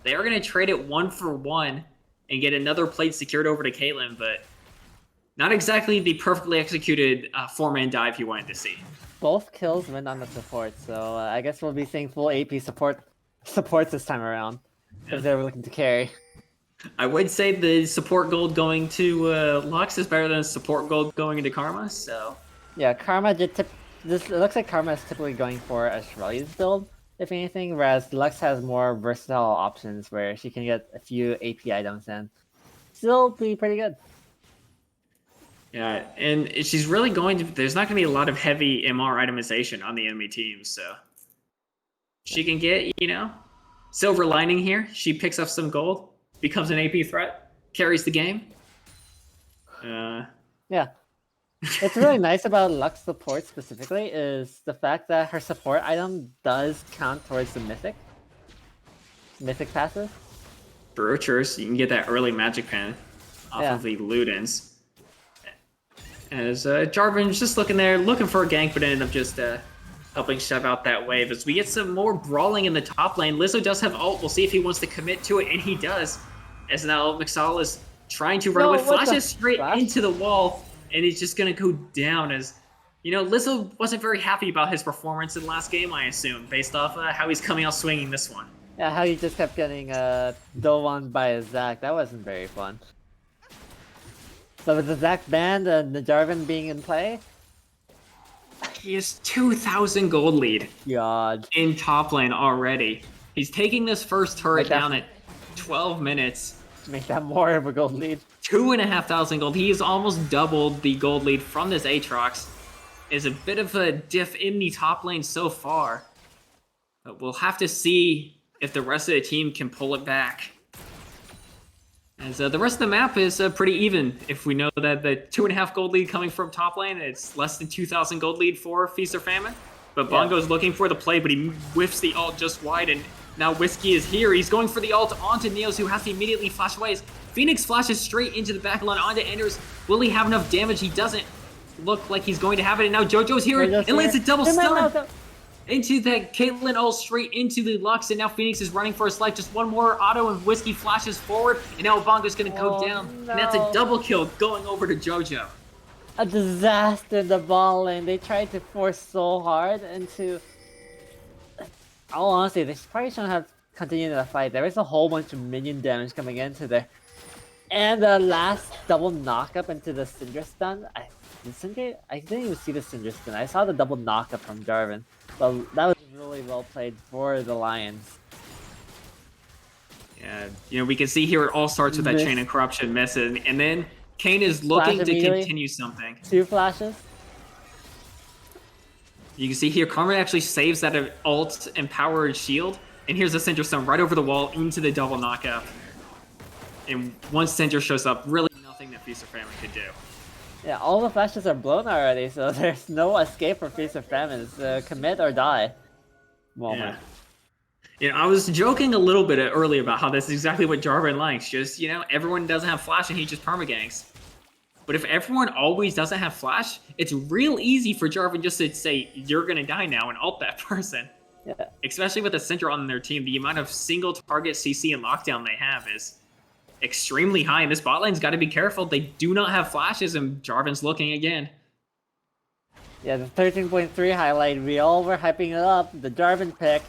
They are going to trade it 1-for-1 and get another plate secured over to Caitlyn, but not exactly the perfectly executed 4-man dive you wanted to see. Both kills went on the support, so I guess we'll be seeing full AP supports this time around, if they were looking to carry. I would say the support gold going to Lux is better than support gold going into Karma, so... Yeah, Karma it looks like Karma is typically going for a Shrelly's build, if anything, whereas Lux has more versatile options where she can get a few AP items and still be pretty good. Yeah, and she's really going to... There's not going to be a lot of heavy MR itemization on the enemy team, so... She can get, silver lining here. She picks up some gold, becomes an AP threat, carries the game. Yeah. What's really nice about Lux support specifically is the fact that her support item does count towards the mythic passive. Broochers, you can get that early magic pen off of the Ludens. As Jarvan's just looking there, looking for a gank, but ended up just helping shove out that wave. As we get some more brawling in the top lane, Lizzo does have ult. We'll see if he wants to commit to it, and he does. As now Mixall is trying to run away, flashes straight into the wall, and he's just going to go down as, Lizzo wasn't very happy about his performance in the last game, I assume, based off how he's coming out swinging this one. Yeah, how he just kept getting dove by a Zac. That wasn't very fun. So with the Zac banned and the Jarvan being in play? He has 2,000 gold lead in top lane already. He's taking this first turret down at 12 minutes. Make that more of a gold lead. 2,500 gold. He has almost doubled the gold lead from this Aatrox. Is a bit of a diff in the top lane so far. But we'll have to see if the rest of the team can pull it back. As the rest of the map is pretty even. If we know that the 2.5 gold lead coming from top lane, it's less than 2,000 gold lead for Feast or Famine. But Bongo's looking for the play, but he whiffs the ult just wide, and now Whiskey is here. He's going for the ult onto Neos, who has to immediately flash away. As Phoenix flashes straight into the back line onto Anders. Will he have enough damage? He doesn't look like he's going to have it, and now JoJo's here and lands a double stun into that Caitlyn ult straight into the Lux, and now Phoenix is running for his life. Just one more auto and Whiskey flashes forward, and now Bongo's going to go down. No. And that's a double kill going over to JoJo. A disaster in the ball lane. They tried to force so hard into... All honestly, they probably shouldn't have continued the fight. There was a whole bunch of minion damage coming into there. And the last double knock-up into the Syndra stun. I didn't even see the Syndra stun. I saw the double knock-up from Jarvan. But that was really well played for the Lions. Yeah, we can see here it all starts with that chain of corruption miss, and then Kane is looking Flash to immediately. continue something. 2 flashes. You can see here, Karma actually saves that ult and powered shield. And here's a Cinder Stone right over the wall into the double knockup. And once Cinder shows up, really nothing that Feast or Famine could do. Yeah, all the flashes are blown already, so there's no escape for Feast or Famine. It's a commit or die moment. You know, I was joking a little bit earlier about how this is exactly what Jarvan likes. Just, you know, everyone doesn't have flash and he just permaganks. But if everyone always doesn't have flash, it's real easy for Jarvan just to say, you're going to die now and ult that person. Yeah. Especially with a Syndra on their team, the amount of single target CC and lockdown they have is extremely high. And this bot lane's got to be careful. They do not have flashes and Jarvan's looking again. Yeah, the 13.3 highlight, we all were hyping it up. The Jarvan pick.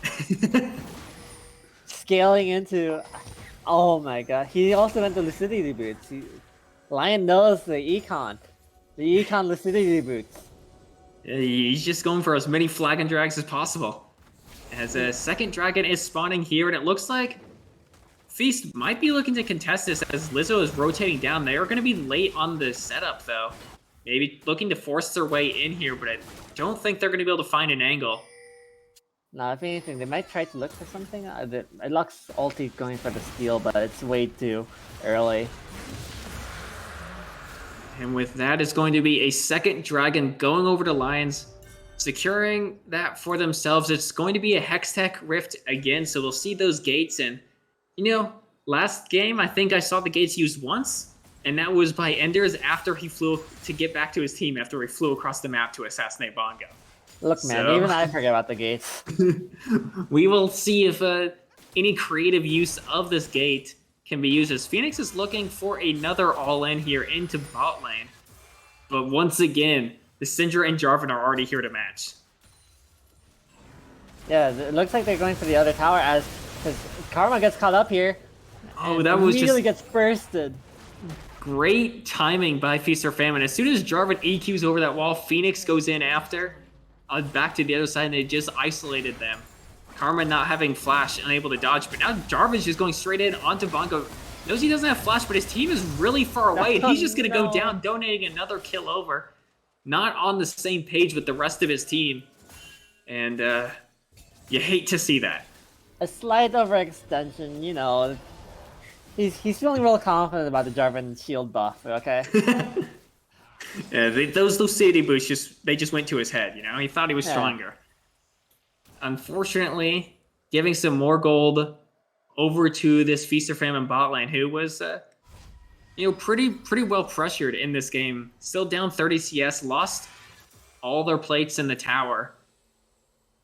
Scaling into... Oh my god. He also went to Lucidity boots. Lion knows the econ. The econ Lucidity boots. He's just going for as many flag and drags as possible. As a second dragon is spawning here, and it looks like Feast might be looking to contest this as Lizzo is rotating down. They are going to be late on the setup, though. Maybe looking to force their way in here, but I don't think they're going to be able to find an angle. Now, if anything, they might try to look for something. It looks ulti going for the steal, but it's way too early. And with that, it's going to be a second dragon going over to Lions, securing that for themselves. It's going to be a Hextech Rift again, so we'll see those gates. And, you know, last game, I think I saw the gates used once, and that was by Enders after he flew to get back to his team, after he flew across the map to assassinate Bongo. Look, man, even I forget about the gates. We will see if any creative use of this gate can be used, as Phoenix is looking for another all-in here into bot lane. But once again, the Syndra and Jarvan are already here to match. Yeah, it looks like they're going for the other tower as Karma gets caught up here. Oh, that was immediately just gets bursted. great timing by Feast or Famine. As soon as Jarvan EQs over that wall, Phoenix goes in after, back to the other side, and they just isolated them. Karma not having flash, unable to dodge, but now Jarvan's just going straight in onto Bongo. Knows he doesn't have flash, but his team is really far away, and he's just going to go down, donating another kill over. Not on the same page with the rest of his team. And you hate to see that. A slight overextension, you know. He's feeling real confident about the Jarvan shield buff, okay? Yeah, those Lucidity boosts they just went to his head, you know? He thought he was stronger. Unfortunately, giving some more gold over to this Feast or Famine bot lane, who was, you know, pretty well pressured in this game. Still down 30 CS, lost all their plates in the tower.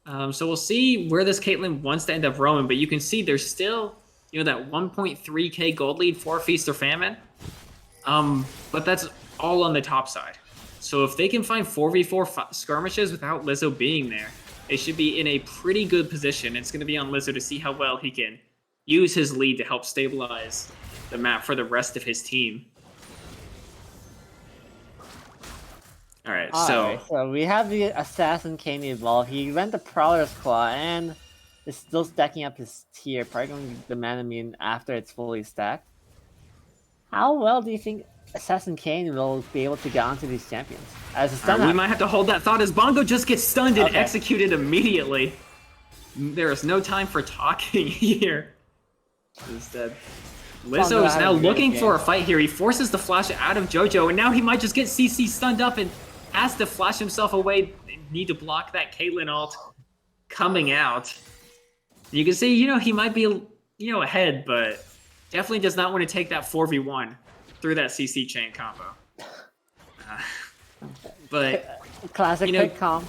So we'll see where this Caitlyn wants to end up roaming, but you can see there's still, you know, that 1.3k gold lead for Feast or Famine. But that's all on the top side. So if they can find 4v4 skirmishes without Lizzo being there, they should be in a pretty good position. It's going to be on Lizzo to see how well he can use his lead to help stabilize the map for the rest of his team. Alright, so we have the Assassin Kane evolve. He went to Prowler's Claw and is still stacking up his tier, probably going to demand immune after it's fully stacked. How well do you think Assassin Kane will be able to get onto these champions? As a stun we might have to hold that thought as Bongo just gets stunned and executed immediately. There is no time for talking here. Instead, Lizzo is now looking for a fight here. He forces the flash out of JoJo, and now he might just get CC stunned up and has to flash himself away. They need to block that Caitlyn ult coming out. You can see, you know, he might be, you know, ahead, but definitely does not want to take that 4v1 through that CC chain combo. But classic pick comp.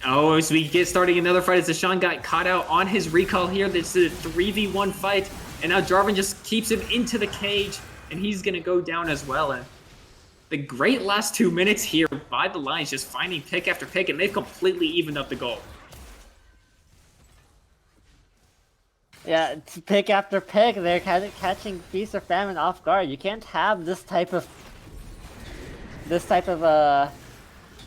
Oh, as we get starting another fight, as Deshaun got caught out on his recall here. This is a 3v1 fight, and now Jarvan just keeps him into the cage, and he's gonna go down as well. And the great last 2 minutes here by the Lions, just finding pick after pick, and they've completely evened up the goal. Yeah, it's pick after pick. They're kind of catching Feast or Famine off guard. You can't have this type of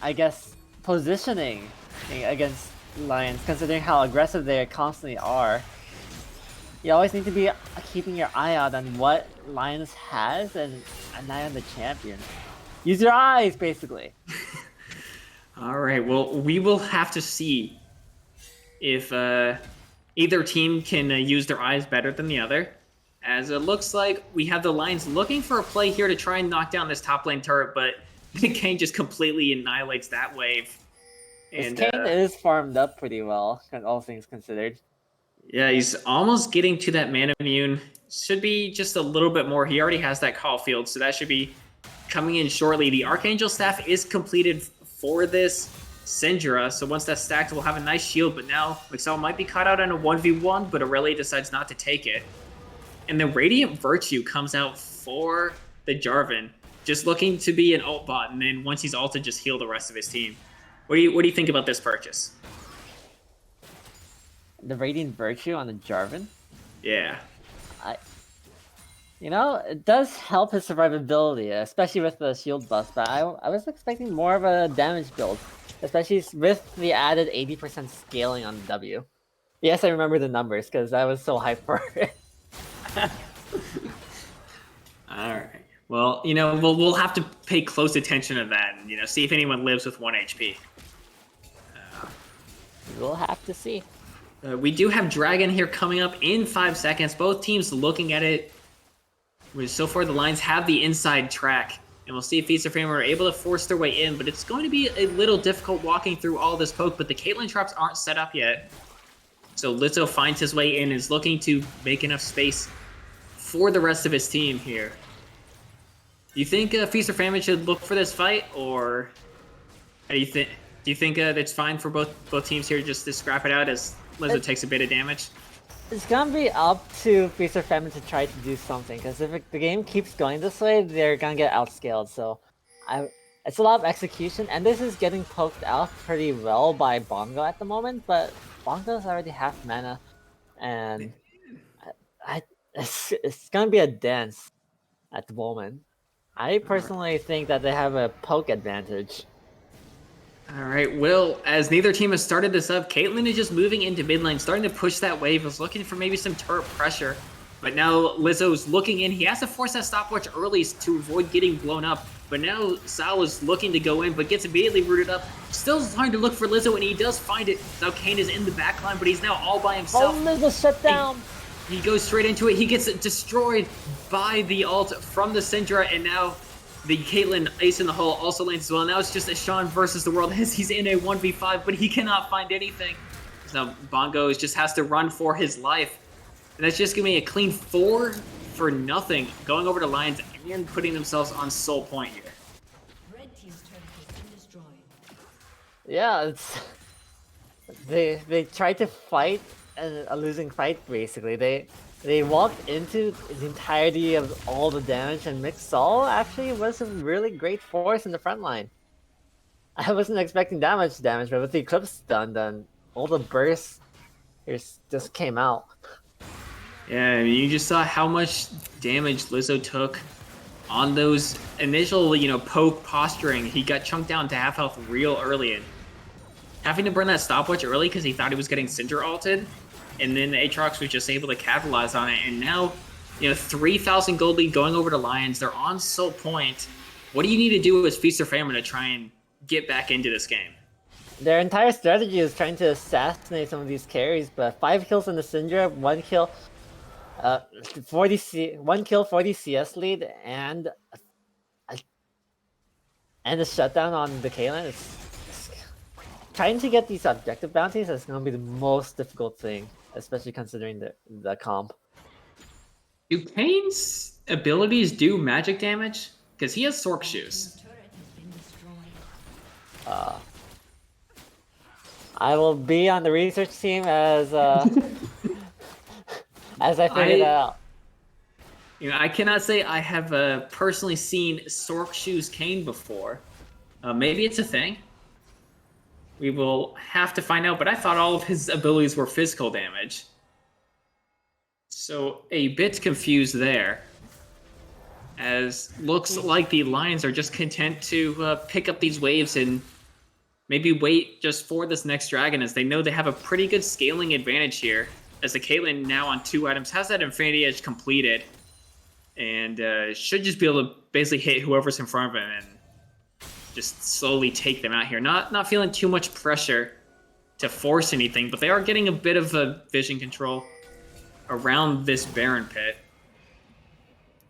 I guess, positioning against Lions, considering how aggressive they constantly are. You always need to be keeping your eye out on what Lions has and an eye on the champion. Use your eyes, basically. All right. Well, we will have to see if either team can use their eyes better than the other. As it looks like we have the Lions looking for a play here to try and knock down this top lane turret, but Kane just completely annihilates that wave. And Kane is farmed up pretty well, all things considered. Yeah, he's almost getting to that mana immune. Should be just a little bit more. He already has that Caulfield, so that should be coming in shortly. The Archangel Staff is completed for this Syndra, so once that's stacked, we'll have a nice shield, but now Mixel might be caught out in a 1v1, but Aurelia decides not to take it. And the Radiant Virtue comes out for the Jarvan, just looking to be an ult bot, and then once he's ulted, just heal the rest of his team. What do you think about this purchase? The Radiant Virtue on the Jarvan? Yeah. It does help his survivability, especially with the shield buff, but I was expecting more of a damage build, especially with the added 80% scaling on the W. Yes, I remember the numbers, because I was so hyped for it. Alright. Well, we'll have to pay close attention to that and, see if anyone lives with 1 HP. We'll have to see. We do have Dragon here coming up in 5 seconds. Both teams looking at it. So far, the Lions have the inside track. And we'll see if Feast or Famine are able to force their way in. But it's going to be a little difficult walking through all this poke. But the Caitlyn traps aren't set up yet. So Lizzo finds his way in and is looking to make enough space for the rest of his team here. Do you think Feast or Famine should look for this fight? Or how do you think? Do you think it's fine for both teams here just to scrap it out as Lizzo takes a bit of damage? It's gonna be up to Feast or Famine to try to do something, because if the game keeps going this way, they're gonna get outscaled. So, it's a lot of execution, and this is getting poked out pretty well by Bongo at the moment. But Bongo's already half mana, and it's gonna be a dance at the moment. I personally think that they have a poke advantage. All right, well, as neither team has started this up, Caitlyn is just moving into mid lane, starting to push that wave, was looking for maybe some turret pressure. But now Lizzo's looking in. He has to force that stopwatch early to avoid getting blown up. But now Sal is looking to go in, but gets immediately rooted up. Still trying to look for Lizzo, and he does find it. Now Kane is in the backline, but he's now all by himself. Oh, Lizzo shut down. He goes straight into it. He gets destroyed by the ult from the Syndra, and now the Caitlyn ace in the hole also lands as well. Now it's just a Sean versus the world as he's in a 1v5, but he cannot find anything. So now Bongo just has to run for his life. And that's just going to be a clean 4 for nothing, going over to Lions and putting themselves on soul point here. Red team's turret has been destroyed. Yeah, they tried to fight a losing fight, basically. They walked into the entirety of all the damage, and Mixol actually was a really great force in the front line. I wasn't expecting that much damage, but with the Eclipse stun, then all the bursts just came out. Yeah, I mean, you just saw how much damage Lizzo took on those initial, poke posturing. He got chunked down to half health real early, and having to burn that stopwatch early because he thought he was getting Syndra ulted. And then the Aatrox was just able to capitalize on it. And now, 3,000 gold lead going over to Lions. They're on soul point. What do you need to do as Feast or Famine to try and get back into this game? Their entire strategy is trying to assassinate some of these carries, but 5 kills in the Syndra, 1 kill, 1 kill, 40 CS lead, and a shutdown on the Caitlyn. Trying to get these objective bounties is going to be the most difficult thing, especially considering the comp. Do Kane's abilities do magic damage? Because he has Sork Shoes. I will be on the research team as as I figure that out. I cannot say I have personally seen Sork Shoes Kane before. Maybe it's a thing. We will have to find out, but I thought all of his abilities were physical damage. So a bit confused there. As looks like the Lions are just content to pick up these waves and maybe wait just for this next dragon, as they know they have a pretty good scaling advantage here. as the Caitlyn now on 2 items has that Infinity Edge completed, and should just be able to basically hit whoever's in front of him and just slowly take them out here. Not feeling too much pressure to force anything, but they are getting a bit of a vision control around this Baron pit.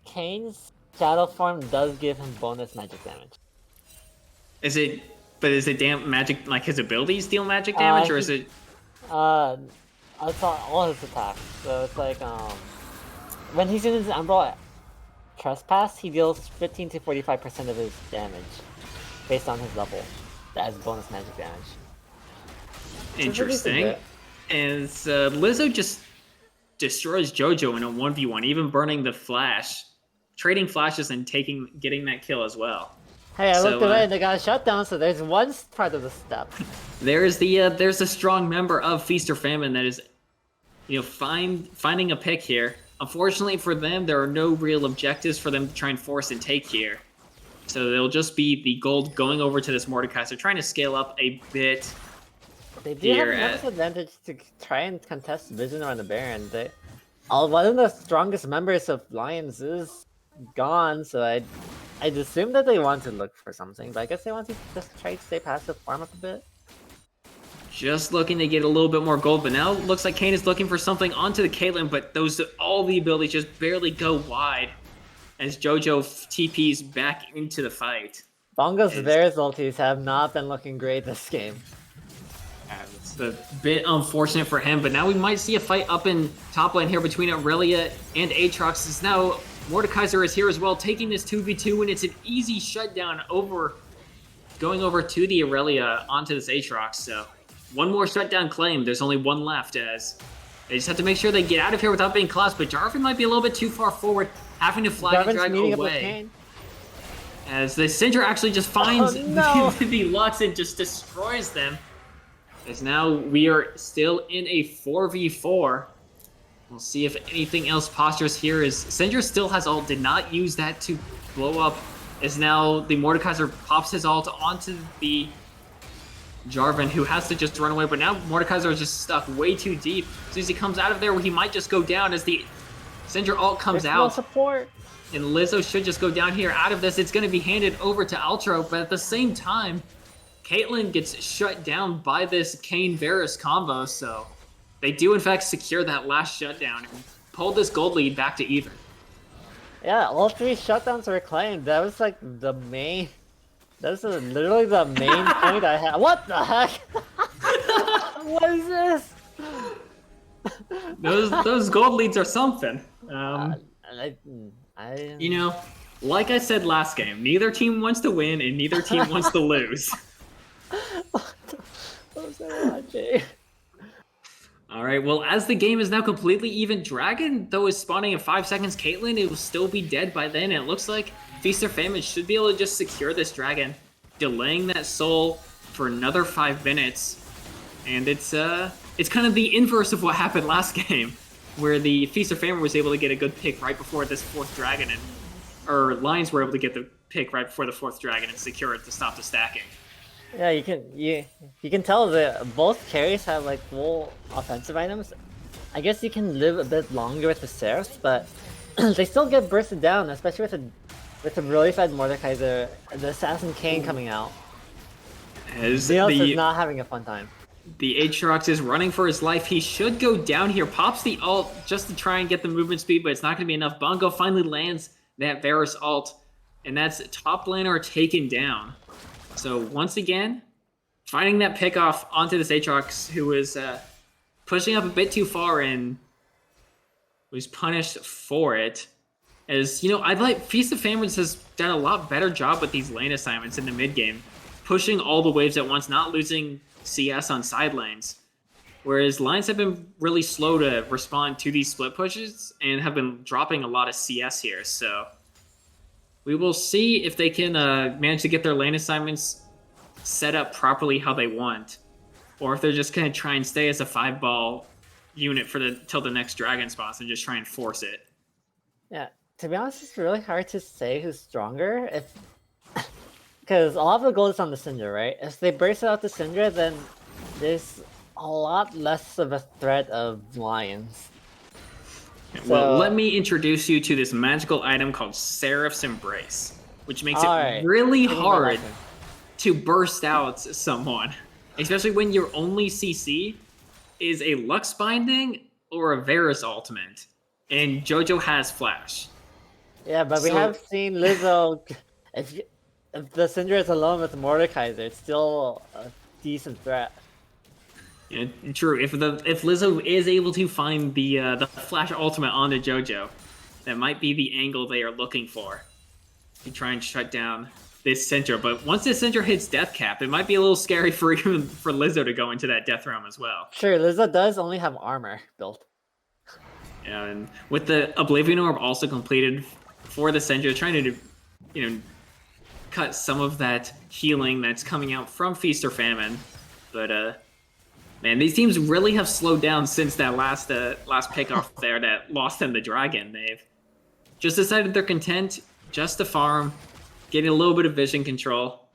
Kane's shadow form does give him bonus magic damage. Is it magic, like his abilities deal magic damage, or is it? I saw all his attacks. So it's like when he's in his Umbral Trespass, he deals 15 to 45% of his damage based on his level. That is bonus magic damage. Interesting. And Lizzo just destroys JoJo in a 1v1, even burning the flash, trading flashes and getting that kill as well. Hey, I looked away and they got a shutdown, so there's one part of the step. There's a strong member of Feast or Famine that is, finding a pick here. Unfortunately for them, there are no real objectives for them to try and force and take here. So they'll just be the gold going over to this Mordecai. So trying to scale up a bit. They do have enough advantage to try and contest vision around the Baron. One of the strongest members of Lions is gone, so I'd assume that they want to look for something, but I guess they want to just try to stay passive, farm up a bit. Just looking to get a little bit more gold, but now it looks like Kane is looking for something onto the Caitlyn, but all the abilities just barely go wide as JoJo TP's back into the fight. Bongo's Varus ultis have not been looking great this game. It's a bit unfortunate for him, but now we might see a fight up in top lane here between Aurelia and Aatrox. As now Mordekaiser is here as well, taking this 2v2, and it's an easy shutdown going over to the Aurelia onto this Aatrox. So one more shutdown claim. There's only one left, as they just have to make sure they get out of here without being collapsed. But Jarvan might be a little bit too far forward, having to flag and drag away. As the Syndra actually just finds the Lux and just destroys them. As now we are still in a 4v4. We'll see if anything else postures here. As Syndra still has ult, did not use that to blow up. As now the Mordekaiser pops his ult onto the Jarvan, who has to just run away. But now Mordekaiser is just stuck way too deep. As soon as he comes out of there, he might just go down as the Syndra ult comes out. No support. And Lizzo should just go down here. Out of this, it's going to be handed over to Ultra, but at the same time, Caitlyn gets shut down by this Kayn-Varus combo, so they do in fact secure that last shutdown and pull this gold lead back to even. Yeah, all 3 shutdowns were claimed. That was like the main... That's literally the main point I had. What the heck? What is this? Those gold leads are something. Like I said last game, neither team wants to win and neither team wants to lose. What was I watching? All right, well, as the game is now completely even, Dragon, though, is spawning in 5 seconds. Caitlyn, it will still be dead by then, and it looks like Feast or Famine should be able to just secure this Dragon, delaying that soul for another 5 minutes. And it's kind of the inverse of what happened last game, where the Feast or Famine was able to get a good pick right before this 4th Dragon, or Lions were able to get the pick right before the 4th Dragon and secure it to stop the stacking. Yeah, you can tell that both carries have like full offensive items. I guess you can live a bit longer with the Seraphs, but they still get bursted down, especially with a really fed Mordekaiser, the Assassin Kayn coming out. Zeus is not having a fun time. The Aatrox is running for his life. He should go down here, pops the ult just to try and get the movement speed, but it's not going to be enough. Bongo finally lands that Varus ult, and that's top laner taken down. So once again, finding that pick off onto this Aatrox, who is pushing up a bit too far and was punished for it. As I like Feast of Famines has done a lot better job with these lane assignments in the mid game, pushing all the waves at once, not losing CS on side lanes. Whereas Lions have been really slow to respond to these split pushes and have been dropping a lot of CS here. So we will see if they can manage to get their lane assignments set up properly how they want, or if they're just going to try and stay as a 5-ball unit till the next dragon spawns and just try and force it. Yeah, to be honest, it's really hard to say who's stronger because a lot of the gold is on the Syndra, right? If they burst out the Syndra, then there's a lot less of a threat of lions. Well, So- let me introduce you to this magical item called Seraph's Embrace, which makes it Alright, really give me my hard lesson. to burst out someone, especially when your only CC is a Lux Binding or a Varus ultimate, and JoJo has Flash. Yeah, but we So- have seen Lizzo. If the Syndra is alone with Mordekaiser, it's still a decent threat. Yeah, true. If Lizzo is able to find the Flash ultimate onto JoJo, that might be the angle they are looking for to try and shut down this Syndra. But once this Syndra hits death cap, it might be a little scary for even for Lizzo to go into that death realm as well. Sure, Lizzo does only have armor built. And with the Oblivion Orb also completed for the Syndra, trying to, cut some of that healing that's coming out from Feast or Famine. But man, these teams really have slowed down since that last pickoff there that lost them the dragon. They've just decided they're content just to farm, getting a little bit of vision control.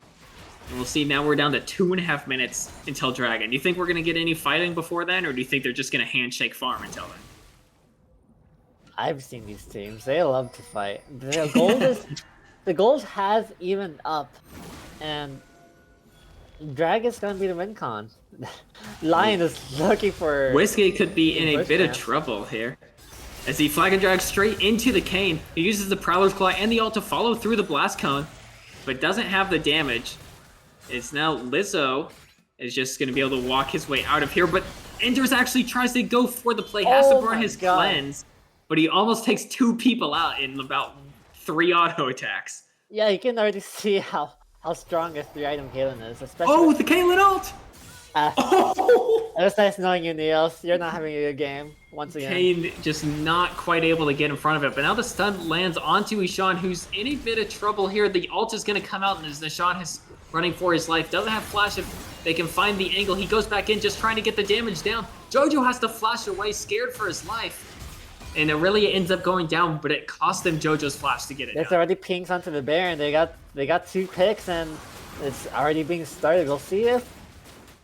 And we'll see, now we're down to 2.5 minutes until dragon. Do you think we're going to get any fighting before then, or do you think they're just going to handshake farm until then? I've seen these teams; they love to fight. The gold has even up, and Dragon's gonna be the win con. Lion is looking for. Whiskey could be in a Push bit of man. trouble here. As he flag and drags straight into the cane, he uses the Prowler's Claw and the ult to follow through the Blast Cone, but doesn't have the damage. It's now Lizzo is just going to be able to walk his way out of here, but Enders actually tries to go for the play, has to Oh burn my his God. cleanse, but he almost takes 2 people out in about 3 auto attacks. Yeah, you can already see how strong a 3-item Kaylin is, especially. Oh, with the Kaylin ult! Oh! It was nice knowing you, Niels. You're not having a good game once again. Kane just not quite able to get in front of it, but now the stun lands onto Ishan, who's in a bit of trouble here. The ult is going to come out, and as Ishan is running for his life, doesn't have flash if they can find the angle. He goes back in, just trying to get the damage down. JoJo has to flash away, scared for his life. And it really ends up going down, but it cost them JoJo's flash to get it There's down. already pings onto the Baron. They got 2 picks, and it's already being started. We'll see if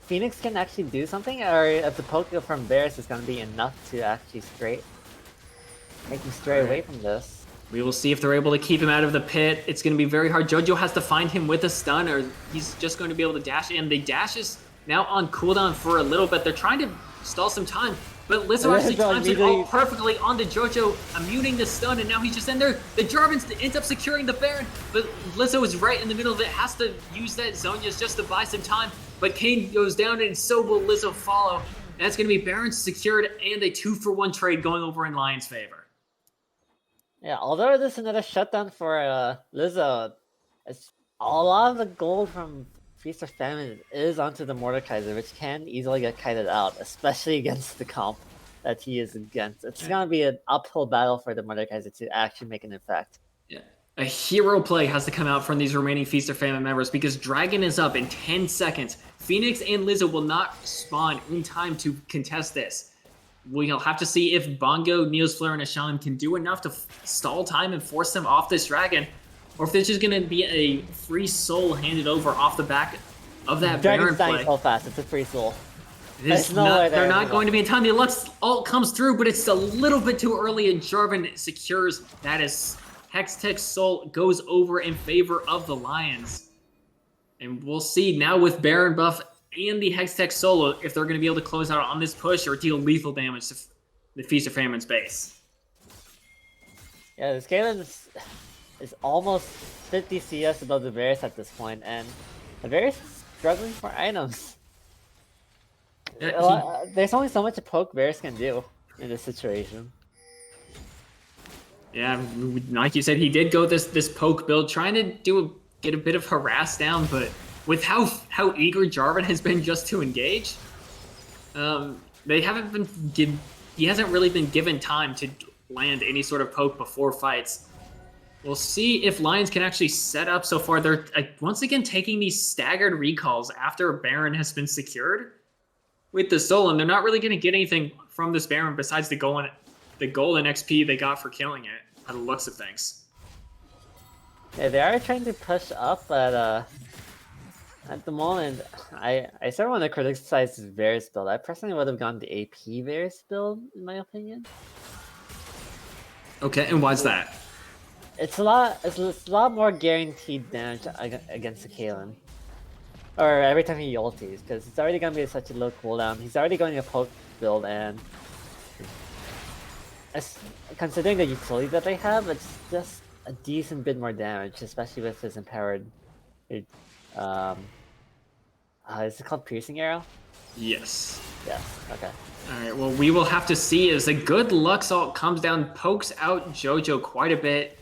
Phoenix can actually do something, or if the poke from Varus is going to be enough to actually make him stray away from this. We will see if they're able to keep him out of the pit. It's going to be very hard. JoJo has to find him with a stun, or he's just going to be able to dash in. The dash is now on cooldown for a little bit. They're trying to stall some time, but Lizzo actually Lizzo times it immediately- all perfectly onto JoJo, immuning the stun, and now he's just in there. The Jarvan ends up securing the Baron, but Lizzo is right in the middle of it, has to use that Zhonya's just to buy some time, but Kane goes down, and so will Lizzo follow. And that's going to be Baron secured, and a 2-for-1 trade going over in Lion's favor. Yeah, although this is another shutdown for Lizzo, it's a lot of the gold from Feast or Famine is onto the Mordekaiser, which can easily get kited out, especially against the comp that he is against. It's gonna be an uphill battle for the Mordekaiser to actually make an effect. Yeah. A hero play has to come out from these remaining Feast or Famine members because Dragon is up in 10 seconds. Phoenix and Lizzo will not spawn in time to contest this. We'll have to see if Bongo, Niels Fleur, and Ashan can do enough to stall time and force them off this dragon, or if this is going to be a free soul handed over off the back of that Baron Dragon's dying play. so fast, it's a free soul. It is There's no way they're they're not gonna going to be in time. The Lux ult comes through, but it's a little bit too early, and Jarvan secures that as Hextech Soul goes over in favor of the Lions. And we'll see now with Baron buff and the Hextech Solo if they're going to be able to close out on this push or deal lethal damage to the Feast of Famine's base. Yeah, this Kaylin is almost 50 CS above the Varus at this point, and the Varus is struggling for items. There's only so much a poke Varus can do in this situation. Yeah, like you said, he did go this poke build, trying to get a bit of harass down, but with how eager Jarvan has been just to engage, they haven't been he hasn't really been given time to land any sort of poke before fights. We'll see if Lions can actually set up. So far, they're once again taking these staggered recalls after Baron has been secured with the Soul, and they're not really going to get anything from this Baron besides the golden XP they got for killing it, by the looks of things. Yeah, they are trying to push up, but At the moment, I sort of want to criticize this Varus build. I personally would have gone the AP Varus build, in my opinion. Okay, and why's that? It's a lot more guaranteed damage against the Kalen. Or every time he ultis, because it's already gonna be such a low cooldown. He's already going to poke build, and considering the utility that they have, it's just a decent bit more damage, especially with his empowered. Is it called Piercing Arrow? Yes. Yes. Okay. Alright, well, we will have to see as a good Lux ult comes down, pokes out JoJo quite a bit.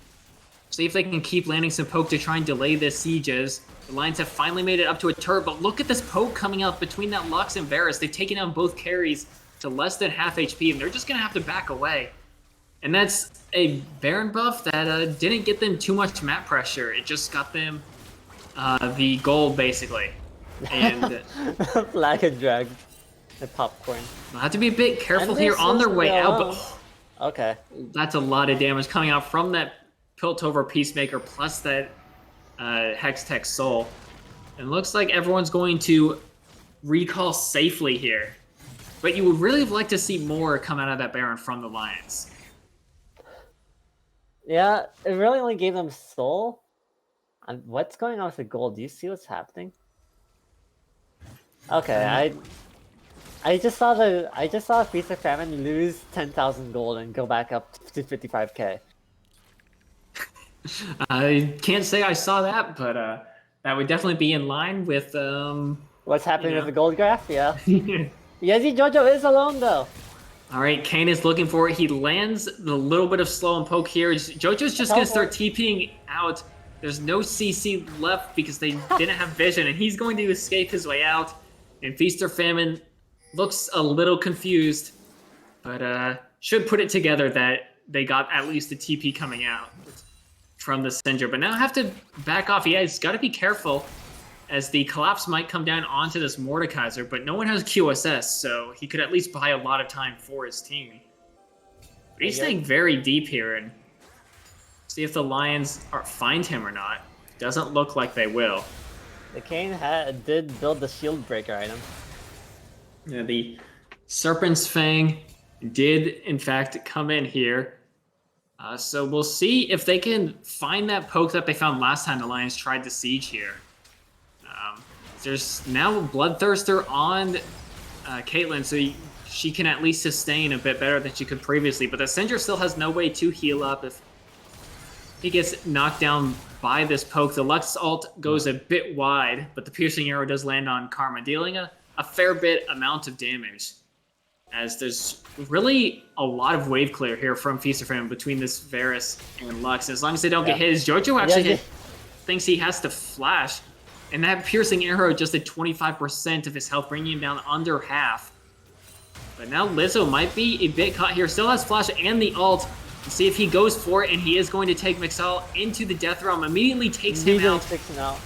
See if they can keep landing some poke to try and delay the sieges. The Lions have finally made it up to a turret, but look at this poke coming out between that Lux and Varus. They've taken down both carries to less than half HP, and they're just going to have to back away. And that's a Baron buff that didn't get them too much map pressure. It just got them the gold, basically. And Flag and drag. The popcorn. they'll have to be a bit careful here on their way out, but okay. That's a lot of damage coming out from that Piltover Peacemaker plus that Hextech Soul. And looks like everyone's going to recall safely here. But you would really like to see more come out of that Baron from the Lions. Yeah, it really only gave them soul. And what's going on with the gold? Do you see what's happening? Okay, I just saw Feast of Famine lose 10,000 gold and go back up to 55k. I can't say I saw that, but that would definitely be in line with What's happening with the gold graph? Yeah. Yezi Jojo is alone though. All right, Kane is looking for it. He lands the little bit of slow and poke here. JoJo's just going to start TPing out. There's no CC left because they didn't have vision, and he's going to escape his way out. And Feast or Famine looks a little confused, but should put it together that they got at least the TP coming out from the Syndra. But now have to back off. Yeah, he's got to be careful, as the collapse might come down onto this Mordekaiser, but no one has QSS, so he could at least buy a lot of time for his team. But he's staying very deep here, and see if the Lions find him or not. Doesn't look like they will. The Kane did build the shield breaker item. Yeah, the Serpent's Fang did, in fact, come in here. So we'll see if they can find that poke that they found last time the Lions tried to siege here. There's now Bloodthirster on Caitlyn, so she can at least sustain a bit better than she could previously. But the Syndra still has no way to heal up if he gets knocked down by this poke. The Lux ult goes a bit wide, but the piercing arrow does land on Karma, dealing a fair bit amount of damage. As there's really a lot of wave clear here from Feast or Famine between this Varus and Lux. As long as they don't get hit, JoJo actually thinks he has to flash. And that piercing arrow just at 25% of his health, bringing him down under half. But now Lizzo might be a bit caught here. Still has flash and the ult. Let's see if he goes for it, and he is going to take Mixel into the Death Realm. Immediately takes him out.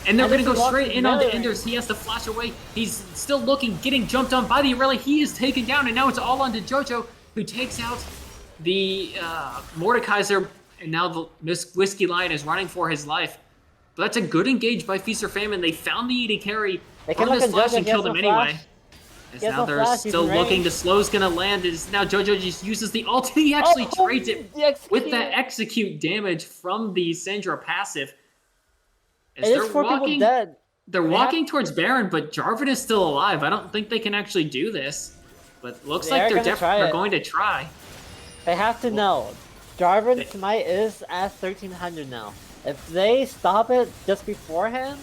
And they're going to go straight in on the Enders. He has to flash away. He's still looking, getting jumped on by the Irelia. He is taken down, and now it's all onto JoJo, who takes out the Mordekaiser. And now the Whiskey Lion is running for his life. But that's a good engage by Feast or Famine. They found the ED carry on this flash and killed him anyway. As now they're still looking. The slow's gonna land. As now JoJo just uses the ult. He actually trades it with that execute damage from the Syndra passive. As they're walking, they're walking towards Baron, but Jarvan is still alive. I don't think they can actually do this. But looks like they're definitely going to try. They have to know. Jarvan's smite is at 1300 now. If they stop it just beforehand,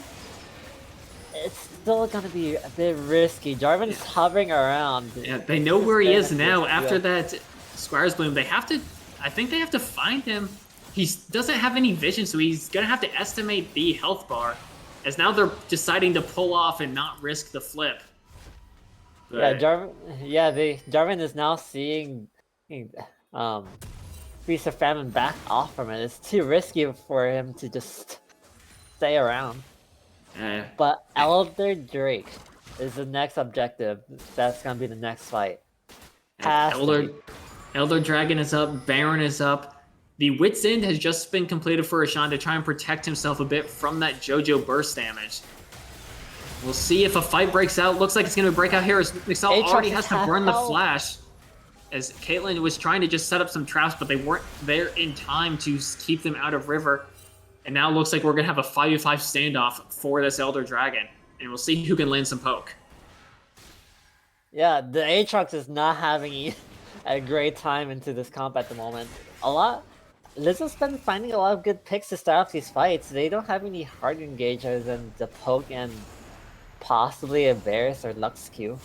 it's still gonna be a bit risky. Jarvan's hovering around. Yeah, they know where he is now. After that Squire's Bloom, they have to. I think they have to find him. He doesn't have any vision, so he's gonna have to estimate the health bar. As now they're deciding to pull off and not risk the flip. But... Jarvan is now seeing Feast of Famine back off from it. It's too risky for him to just stay around. But Elder Drake is the next objective. That's gonna be the next fight. Elder Dragon is up. Baron is up. The Wit's End has just been completed for Ashan to try and protect himself a bit from that JoJo burst damage. We'll see if a fight breaks out. Looks like it's going to break out here as Mixel Aatrox already is has to half burn the health. flash. As Caitlyn was trying to just set up some traps, but they weren't there in time to keep them out of river. And now it looks like we're going to have a 5v5 standoff for this Elder Dragon. And we'll see who can land some poke. Yeah, the Aatrox is not having a great time into this comp at the moment. Lizzo's been finding a lot of good picks to start off these fights. They don't have any hard engagers and the poke and possibly a Varus or Lux Q.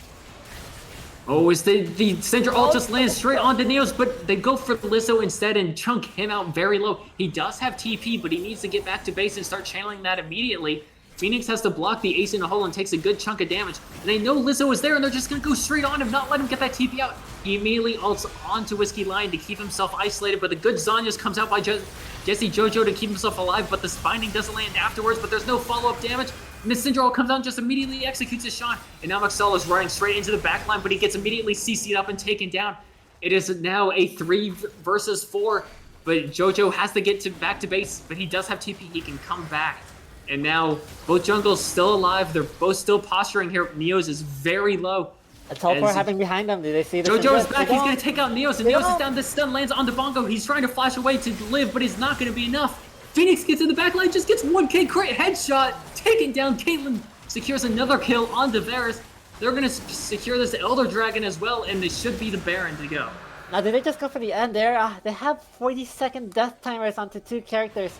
Oh, is the Syndra ult just lands straight onto Neos, but they go for Lizzo instead and chunk him out very low. He does have TP, but he needs to get back to base and start channeling that immediately. Phoenix has to block the ace in the hole and takes a good chunk of damage. And they know Lizzo is there, and they're just going to go straight on him, not let him get that TP out. He immediately ults onto Whiskey Lion to keep himself isolated, but the good Zhonya's comes out by Jesse Jojo to keep himself alive, but the binding doesn't land afterwards, but there's no follow-up damage. And the Syndra ult comes out and just immediately executes his shot. And now Mixel is running straight into the backline, but he gets immediately CC'd up and taken down. It is now a 3 versus 4, but Jojo has to get back to base, but he does have TP. He can come back. And now both jungles still alive. They're both still posturing here. Neos is very low. A teleport happening behind them. Did they see the Jojo is back. He's going to take out Neos, and Neos is down. The stun lands on the Bongo. He's trying to flash away to live, but it's not going to be enough. Phoenix gets in the backline, just gets 1k crit headshot, taking down Caitlyn. Secures another kill on Varus. They're going to secure this Elder Dragon as well, and this should be the Baron to go. Now, did they just go for the end there? They have 40-second death timers onto 2 characters.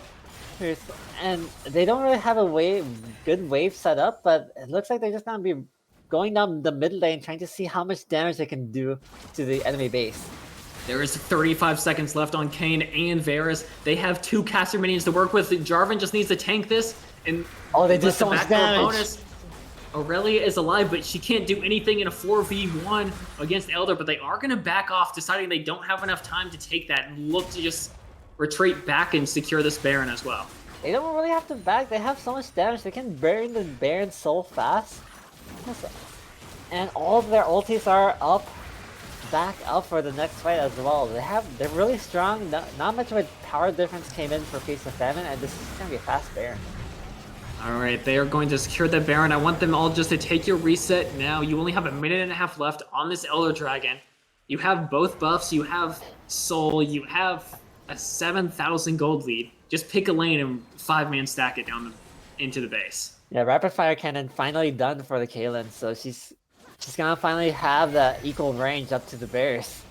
And they don't really have a good wave set up, but it looks like they're just going to be going down the mid lane, trying to see how much damage they can do to the enemy base. There is 35 seconds left on Kayn and Varus. They have 2 caster minions to work with. Jarvan just needs to tank this. And they do so much damage. Bonus. Aurelia is alive, but she can't do anything in a 4v1 against Elder, but they are going to back off, deciding they don't have enough time to take that and look to just retreat back and secure this Baron as well. They don't really have to back. They have so much damage. They can burn the Baron so fast. And all of their ultis are back up for the next fight as well. They're really strong. Not much of a power difference came in for Feast of Famine, and this is going to be a fast Baron. Alright, they are going to secure that Baron. I want them all just to take your reset now. You only have a minute and a half left on this Elder Dragon. You have both buffs. You have Soul. You have a 7,000 gold lead. Just pick a lane and 5-man stack it down into the base. Yeah, Rapid Fire Cannon finally done for the Caitlyn, so she's gonna finally have the equal range up to the Bears.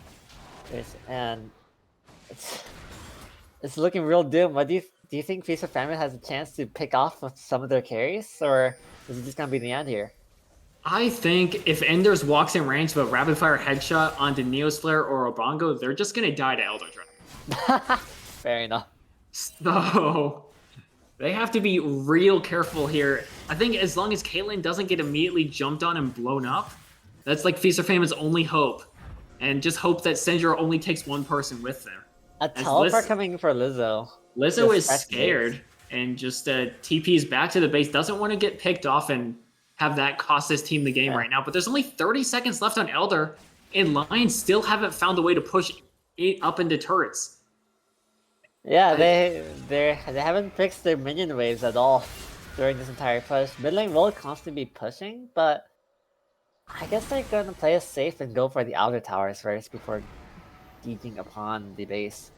And it's looking real dim. What do you think Feast of Famine has a chance to pick off with some of their carries, or is it just gonna be the end here? I think if Enders walks in range of a rapid fire headshot onto Neos Flare or Obongo, they're just gonna die to Elder Dragon. Fair enough. So they have to be real careful here. I think as long as Caitlyn doesn't get immediately jumped on and blown up, that's like Feast of Famine's only hope. And just hope that Syndra only takes one person with them. A teleport coming for Lizzo. Lizzo is scared and just TP's back to the base. Doesn't want to get picked off and have that cost his team the game right now. But there's only 30 seconds left on Elder, and Lions still haven't found a way to push it up into turrets. Yeah, they haven't fixed their minion waves at all during this entire push. Mid lane will constantly be pushing, but I guess they're gonna play it safe and go for the outer towers first before deeping upon the base.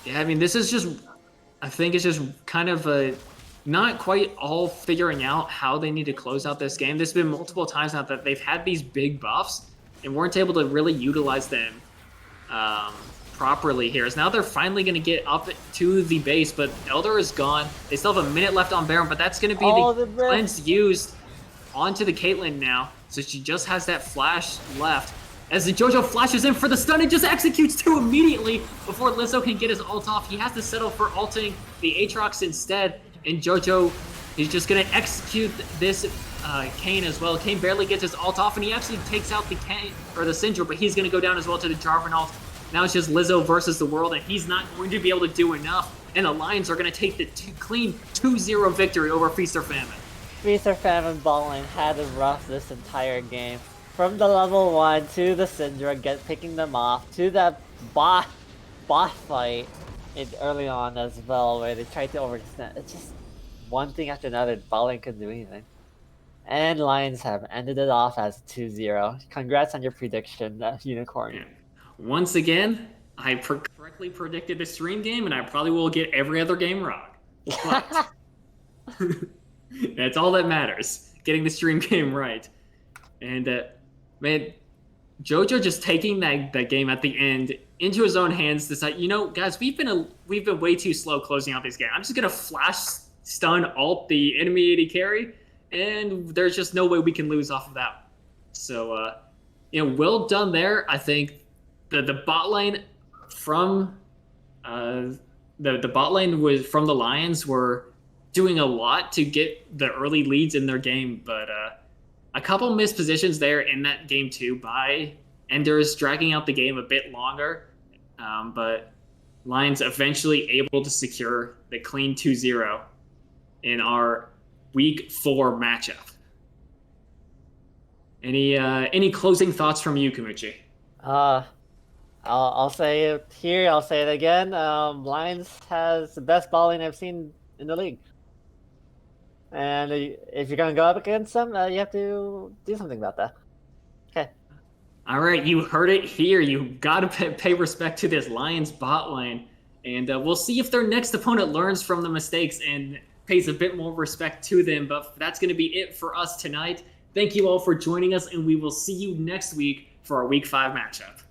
Yeah, I mean, this is just, I think it's just kind of not quite all figuring out how they need to close out this game. There's been multiple times now that they've had these big buffs and weren't able to really utilize them properly here. So now they're finally going to get up to the base, but Elder is gone. They still have a minute left on Baron, but that's going to be the cleanse used onto the Caitlyn now. So she just has that flash left. As the Jojo flashes in for the stun, it just executes 2 immediately before Lizzo can get his ult off. He has to settle for ulting the Aatrox instead, and Jojo is just going to execute this Kayn as well. Kayn barely gets his ult off, and he actually takes out the Syndra, but he's going to go down as well to the Jarvan ult. Now it's just Lizzo versus the world, and he's not going to be able to do enough. And the Lions are going to take the clean 2-0 victory over Feast or Famine. Feast or Famine bot lane had it rough this entire game. From the level 1 to the Syndra, picking them off, to that bot fight early on as well, where they tried to overextend. It's just one thing after another. Bot lane couldn't do anything. And Lions have ended it off as 2-0. Congrats on your prediction, Unicorn. Yeah. Once again, I correctly predicted the stream game, and I probably will get every other game wrong. But that's all that matters, getting the stream game right. And man, Jojo just taking that game at the end into his own hands, decide, guys, we've been way too slow closing out this game. I'm just gonna flash stun ult the enemy AD carry, and there's just no way we can lose off of that. So well done there. I think the bot lane from the bot lane was from the Lions were doing a lot to get the early leads in their game, but a couple missed positions there in that game too by Enders, dragging out the game a bit longer. But Lions eventually able to secure the clean 2-0 in our week 4 matchup. Any closing thoughts from you, Kamuchi? I'll say it here. I'll say it again. Lions has the best ball lane I've seen in the league. And if you're gonna go up against them, you have to do something about that. Okay. All right, you heard it here. You got to pay respect to this Lions bot lane, and we'll see if their next opponent learns from the mistakes and pays a bit more respect to them. But that's going to be it for us tonight. Thank you all for joining us, and we will see you next week for our Week 5 matchup.